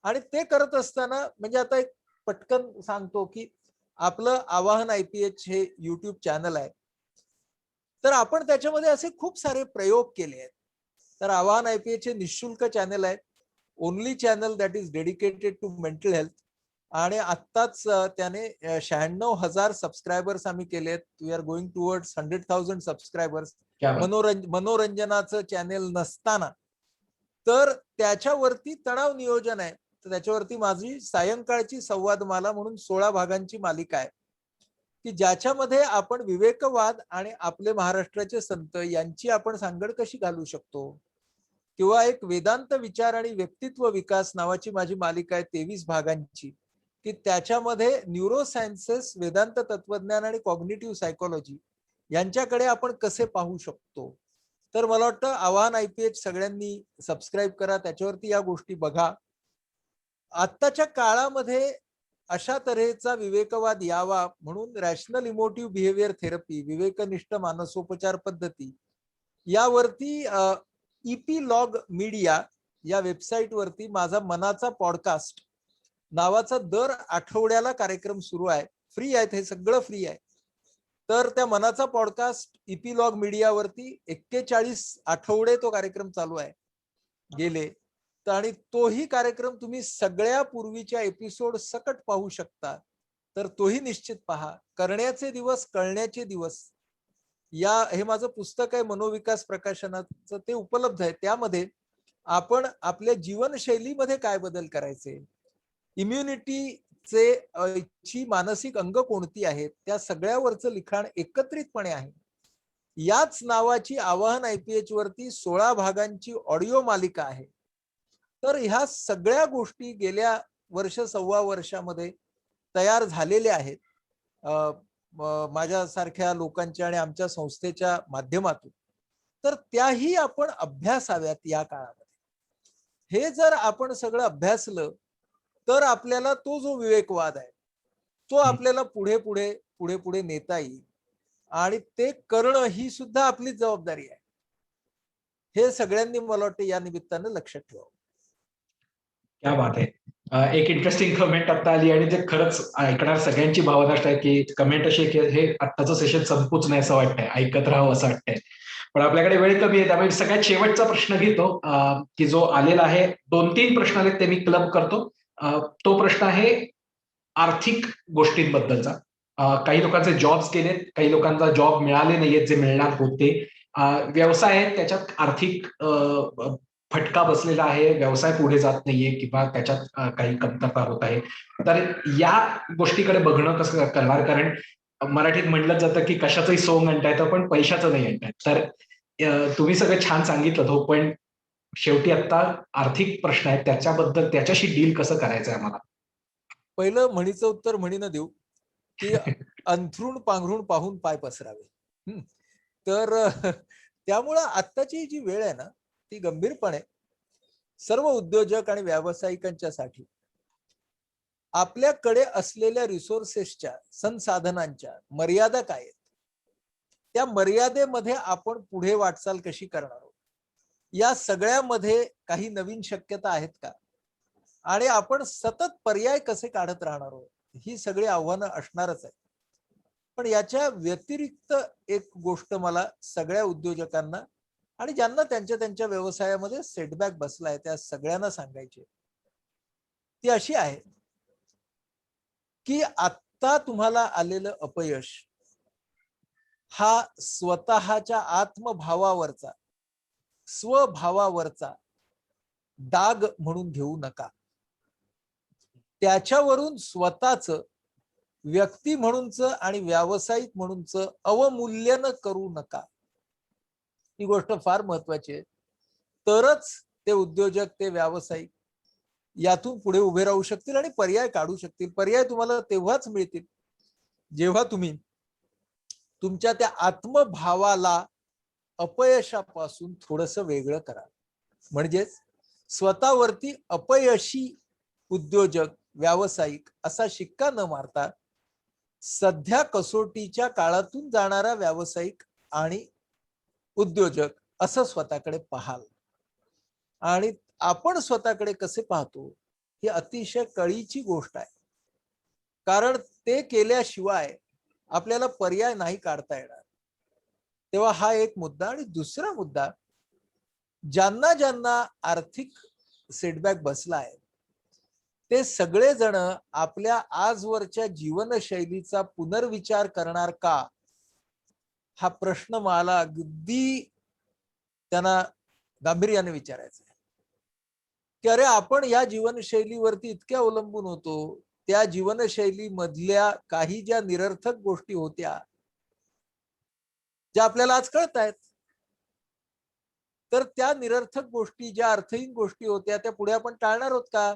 Speaker 1: आणि ते करत असताना म्हणजे आता एक पटकन सांगतो की आपलं आवाहन IPH हे युट्यूब चॅनल आहे. तर आपण त्याच्यामध्ये असे खूप सारे प्रयोग केले आहेत. तर आवाहन IPH हे निशुल्क चॅनल आहे, only channel that is dedicated to mental health. आणि आत्ताच त्याने 96,000 सबस्क्रायबर्स आम्ही केलेत. We are going towards 100,000 subscribers. मनोरंजनाचं चॅनेल नसताना. तर त्याच्यावरती तणाव नियोजन आहे. तर त्याच्यावरती माझी सायंकाळची संवादमाला म्हणून 16 भागांची मालिका आहे की ज्याच्यामध्ये आपण विवेकवाद आणि आपले महाराष्ट्राचे संत यांची आपण सांगड कशी घालू शकतो. किंवा एक वेदांत विचार आणि व्यक्तित्व विकास नावाची माझी मालिका आहे 23 भागांची, की त्याच्यामध्ये न्यूरोसायन्सेस, वेदांत तत्वज्ञान आणि कॉग्निटिव्ह सायकोलॉजी यांच्याकडे आपण कसे पाहू शकतो. तर मला वाटतं आवाहन IPH सगळ्यांनी सबस्क्राईब करा, त्याच्यावरती या गोष्टी बघा. आत्ताच्या काळामध्ये अशा तऱ्हेचा विवेकवाद यावा म्हणून रॅशनल इमोटिव्ह बिहेवियर थेरपी, विवेकनिष्ठ मानसोपचार पद्धती, यावरती EPlog मीडिया या वेबसाईट वरती माझा मनाचा पॉडकास्ट नावाचा दर आठवड्याला कार्यक्रम सुरू आहे. फ्री आहेत, हे सगळं फ्री आहे. तर त्या मनाचा पॉडकास्ट EPlog मीडियावरती 41 आठवडे तो कार्यक्रम चालू आहे गेले. आणि तोही कार्यक्रम तुम्ही सगळ्या पूर्वीच्या एपिसोड सकट पाहू शकता. तर तोही निश्चित पहा. करण्याचे दिवस, कळण्याचे दिवस, हे माझं पुस्तक आहे मनोविकास प्रकाशनाचं, ते उपलब्ध आहे. त्यामध्ये आपण आपल्या जीवनशैलीमध्ये काय बदल करायचे, इम्युनिटीचे ची मानसिक अंग कोणती आहेत, त्या सगळ्यावरचं लिखाण एकत्रितपणे आहे. याच नावाची आवाहन IPH वरती 16 भागांची ऑडिओ मालिका आहे. तर ह्या सगळ्या गोष्टी गेल्या सव्वा वर्षामध्ये तयार झालेल्या आहेत माझ्यासारख्या लोकांच्या आणि आमच्या संस्थेच्या माध्यमातून. तर त्याही आपण अभ्यासाव्यात या काळामध्ये. हे जर आपण सगळं अभ्यासलं तर आपल्याला तो जो विवेकवाद आहे तो आपल्याला पुढे पुढे पुढे पुढे नेता येईल. आणि ते करणं ही सुद्धा आपली जबाबदारी आहे. हे सगळ्यांनी मला वाटतं या निमित्तानं लक्षात ठेवावं.
Speaker 2: क्या बात आहे. एक इंटरेस्टिंग कमेंट आता आली आणि जे खरंच ऐकणार सगळ्यांची भावना आहे की कमेंट अशी की हे आत्ताचं सेशन संपूच नाही असं वाटतंय, ऐकत राहावं असं वाटतंय. पण आपल्याकडे वेळ कमी आहे, त्यामुळे सगळ्यात शेवटचा प्रश्न घेतो की जो आलेला आहे. 2-3 प्रश्न आले ते मी क्लब करतो. तो प्रश्न आहे आर्थिक गोष्टींबद्दलचा. काही लोकांचे जॉब्स गेलेत, काही लोकांचा जॉब मिळाले नाहीयेत जे मिळणार होते. व्यवसाय आहेत त्याच्यात आर्थिक फटका बसलेला आहे, व्यवसाय पुढे जात नाहीये किंवा त्याच्यात काही कमतरता होत आहे. तर या गोष्टीकडे बघणं कसं करणार, कारण मराठीत म्हटलं जातं की कशाचंही सोंग आणता येतं पण पैशाचं नाही आणता येत. तर तुम्ही सगळं छान सांगितलं हो, पण शेवटी आता आर्थिक प्रश्न आहेत त्याच्याबद्दल त्याच्याशी डील कसं करायचंय आम्हाला.
Speaker 1: पहिलं म्हणीचं उत्तर म्हणीनं देऊ की अंथरूण पांघरूण पाहून पाय पसरावे. तर त्यामुळं आत्ताची जी वेळ आहे ना ती गंभीरपणे सर्व उद्योजक आणि व्यावसायिकांच्या साठी आपल्याकडे असलेल्या रिसोर्सेसच्या, संसाधनांच्या मर्यादा काय आहेत, त्या मर्यादेमध्ये आपण पुढे वाटचाल कशी करणार आहोत, या सगळ्यामध्ये काही नवीन शक्यता आहेत का, आणि आपण सतत पर्याय कसे काढत राहणार आहोत, ही सगळी आव्हानं असणारच आहे. पण याच्या व्यतिरिक्त एक गोष्ट मला सगळ्या उद्योजकांना आणि ज्यांना त्यांच्या त्यांच्या व्यवसायामध्ये सेटबॅक बसलाय त्या सगळ्यांना सांगायची, ती अशी आहे की आत्ता तुम्हाला आलेलं अपयश हा स्वतःच्या आत्मभावावरचा, स्वभावावरचा डाग म्हणून घेऊ नका. त्याच्यावरून स्वतःच व्यक्ती म्हणूनच आणि व्यावसायिक म्हणूनच अवमूल्यन करू नका. ही गोष्ट फार महत्वाची आहे. तरच ते उद्योजक, ते व्यावसायिक यातून पुढे उभे राहू शकतील आणि पर्याय काढू शकतील. पर्याय तुम्हाला तेव्हाच मिळतील जेव्हा तुम्ही तुमच्या त्या आत्मभावाला अपयशापासून थोडस वेगळं करा. म्हणजेच स्वतःवरती अपयशी उद्योजक, व्यावसायिक असा शिक्का न मारता सध्या कसोटीच्या काळातून जाणारा व्यावसायिक आणि उद्योजक असं स्वतःकडे पाहाल. आणि आपण स्वतःकडे कसे पाहतो ही अतिशय कळीची गोष्ट आहे. कारण ते केल्याशिवाय आपल्याला पर्याय नाही काढता येणार. तेव्हा हा एक मुद्दा. आणि दुसरा मुद्दा, ज्यांना ज्यांना आर्थिक सेटबॅक बसलाय ते सगळेजण आपल्या आजवरच्या जीवनशैलीचा पुनर्विचार करणार का, हा प्रश्न मला अगदी त्यांना गांभीर्याने विचारायचा आहे. की अरे, आपण या जीवनशैलीवरती इतके अवलंबून होतो, त्या जीवनशैली मधल्या काही ज्या निरर्थक गोष्टी होत्या ज्या आपल्याला आज कळत आहेत, तर त्या निरर्थक गोष्टी, ज्या अर्थहीन गोष्टी होत्या, त्या पुढे आपण टाळणार आहोत का?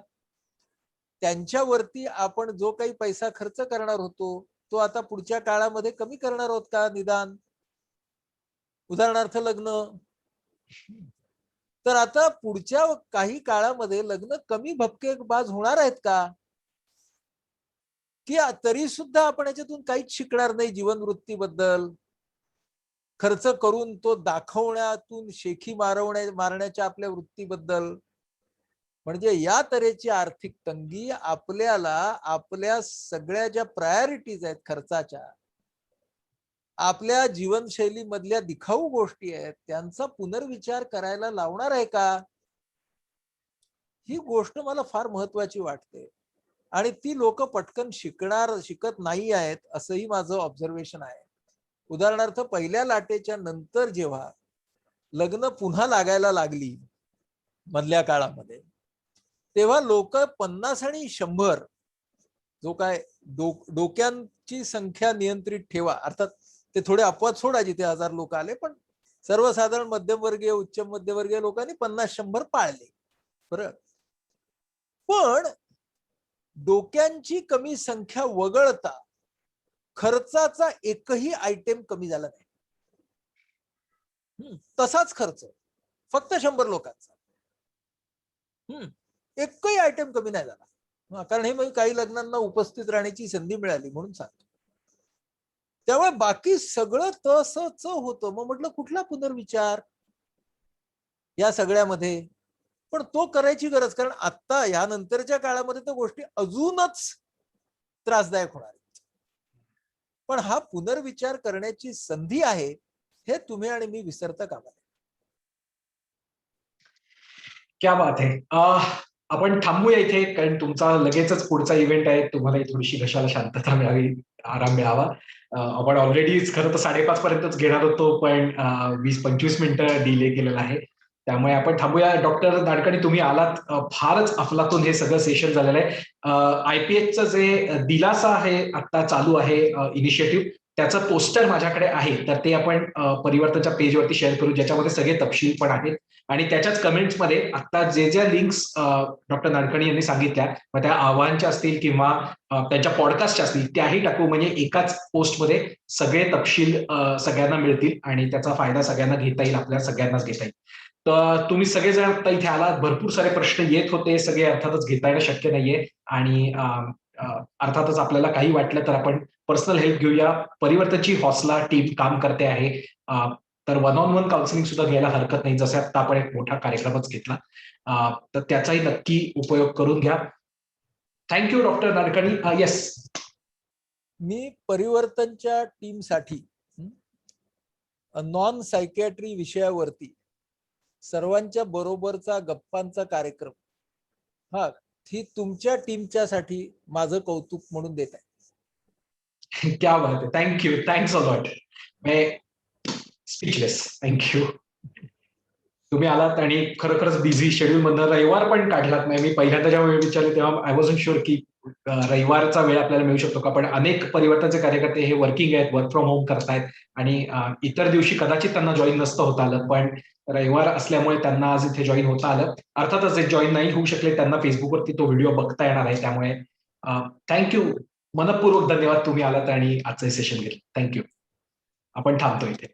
Speaker 1: त्यांच्यावरती आपण जो काही पैसा खर्च करणार होतो तो आता पुढच्या काळामध्ये कमी करणार आहोत का निदान? उदाहरणार्थ लग्न. तर आता पुढच्या काही काळामध्ये लग्न कमी भपकेबाज होणार आहेत का? की तरी सुद्धा आपण याच्यातून काहीच शिकणार नाही जीवनवृत्तीबद्दल? खर्च करून तो दाखवण्यातून शेखी मारण्याच्या आपल्या वृत्तीबद्दल. म्हणजे या तऱ्हेची आर्थिक तंगी आपल्याला आपल्या सगळ्या ज्या प्रायोरिटीज आहेत खर्चाच्या, आपल्या जीवनशैलीमधल्या दिखाऊ गोष्टी आहेत, त्यांचा पुनर्विचार करायला लावणार आहे का? ही गोष्ट मला फार महत्वाची वाटते. आणि ती लोक पटकन शिकत नाही आहेत असंही माझं ऑब्झर्वेशन आहे. उदाहरणार्थ, पहिल्या लाटेच्या नंतर जेव्हा लग्न पुन्हा लागायला लागली मधल्या काळामध्ये, तेव्हा लोक 50 आणि 100 जो काय डोक्यांची संख्या नियंत्रित ठेवा, अर्थात ते थोडे अपवाद सोडा जिथे 1000 लोक आले, पण सर्वसाधारण मध्यमवर्गीय, उच्च मध्यमवर्गीय लोकांनी 50-100 पाळले. बरं, पण डोक्यांची कमी संख्या वगळता खर्चाचा एकही आयटेम कमी झाला नाही. तसाच खर्च, फक्त 100 लोकांचा. एकही आयटम कमी नाही झाला. कारण हे काही लग्नांना उपस्थित राहण्याची संधी मिळाली म्हणून सांगतो. त्यामुळे बाकी सगळं तसंच होतं. मग म्हटलं कुठला पुनर्विचार या सगळ्यामध्ये? पण तो करायची गरज, कारण आता या नंतरच्या काळामध्ये तर गोष्टी अजूनच त्रासदायक होणार आहेत. पण हा पुनर्विचार करण्याची संधी आहे, हे तुम्ही आणि मी विसरता कामा नये.
Speaker 2: क्या बात आहे. आपण थांबूया इथे, कारण तुमचा लगेचच पुढचा इव्हेंट आहे. तुम्हाला थोडीशी घशाला शांतता मिळावी, आराम मिळावा. आपण ऑलरेडीच खरं तर 5:30 पर्यंतच घेणार होतो, पण 20-25 मिनिटं डिले केलेला आहे. त्यामुळे आपण थांबूया. डॉक्टर नाडकर्णी, तुम्ही आलात. फारच अफलातून हे सगळं सेशन झालेलं आहे. IPHचं जे दिलासा आहे आता चालू आहे इनिशिएटिव्ह, त्याचं पोस्टर माझ्याकडे आहे, तर ते आपण परिवर्तनच्या पेजवरती शेअर करू, ज्याच्यामध्ये सगळे तपशील पण आहेत. आणि त्याच्याच कमेंट्समध्ये आता ज्या लिंक्स डॉक्टर नाडकर्णी यांनी सांगितल्या, मग त्या आव्हानच्या असतील किंवा त्यांच्या पॉडकास्टच्या असतील, त्याही टाकू. म्हणजे एकाच पोस्टमध्ये सगळे तपशील सगळ्यांना मिळतील आणि त्याचा फायदा सगळ्यांना घेता येईल, आपल्या सगळ्यांनाच घेता येईल. तर तुम्ही सगळेजण आता इथे आलात. भरपूर सारे प्रश्न येत होते, सगळे अर्थातच घेता येणं शक्य नाहीये. आणि अर्थातच आपल्याला काही वाटलं तर आपण पर्सनल हेल्प घेऊया. परिवर्तनची हौसला टीम काम करते आहे. तर 1-on-1 काउन्सिलिंग सुद्धा घ्यायला हरकत नाही, जसं आता आपण एक मोठा कार्यक्रमच घेतला. तर त्याचाही नक्की उपयोग करून घ्या. Thank you doctor Nadkarni. येस,
Speaker 1: मी परिवर्तनच्या टीमसाठी नॉन सायकॅट्री विषयावरती सर्वांच्या बरोबरचा गप्पांचा कार्यक्रम, हा, ही तुमच्या टीमच्या साठी माझं कौतुक म्हणून देत आहे.
Speaker 2: क्या बात आहे. Thank you, thanks a lot. Speechless. Thank you. तुम्ही आलात आणि खरोखरच बिझी शेड्यूल मधनं रविवार पण काढलात नाही. मी पहिल्यांदा जेव्हा वेळ विचारली तेव्हा आय वॉजंट शुअर की रविवारचा वेळ आपल्याला मिळू शकतो का, पण अनेक परिवर्तनचे कार्यकर्ते हे वर्किंग आहेत, वर्क फ्रॉम होम करतायत आणि इतर दिवशी कदाचित त्यांना जॉईन नसतं होता आलं, पण रविवार असल्यामुळे त्यांना आज इथे जॉईन होता आलं. अर्थातच जे जॉईन नाही होऊ शकले त्यांना फेसबुकवरती तो व्हिडिओ बघता येणार आहे. त्यामुळे थँक्यू, मनपूर्वक धन्यवाद. तुम्ही आलात आणि आजचं सेशन घेतलं. थँक्यू. आपण थांबतो इथे.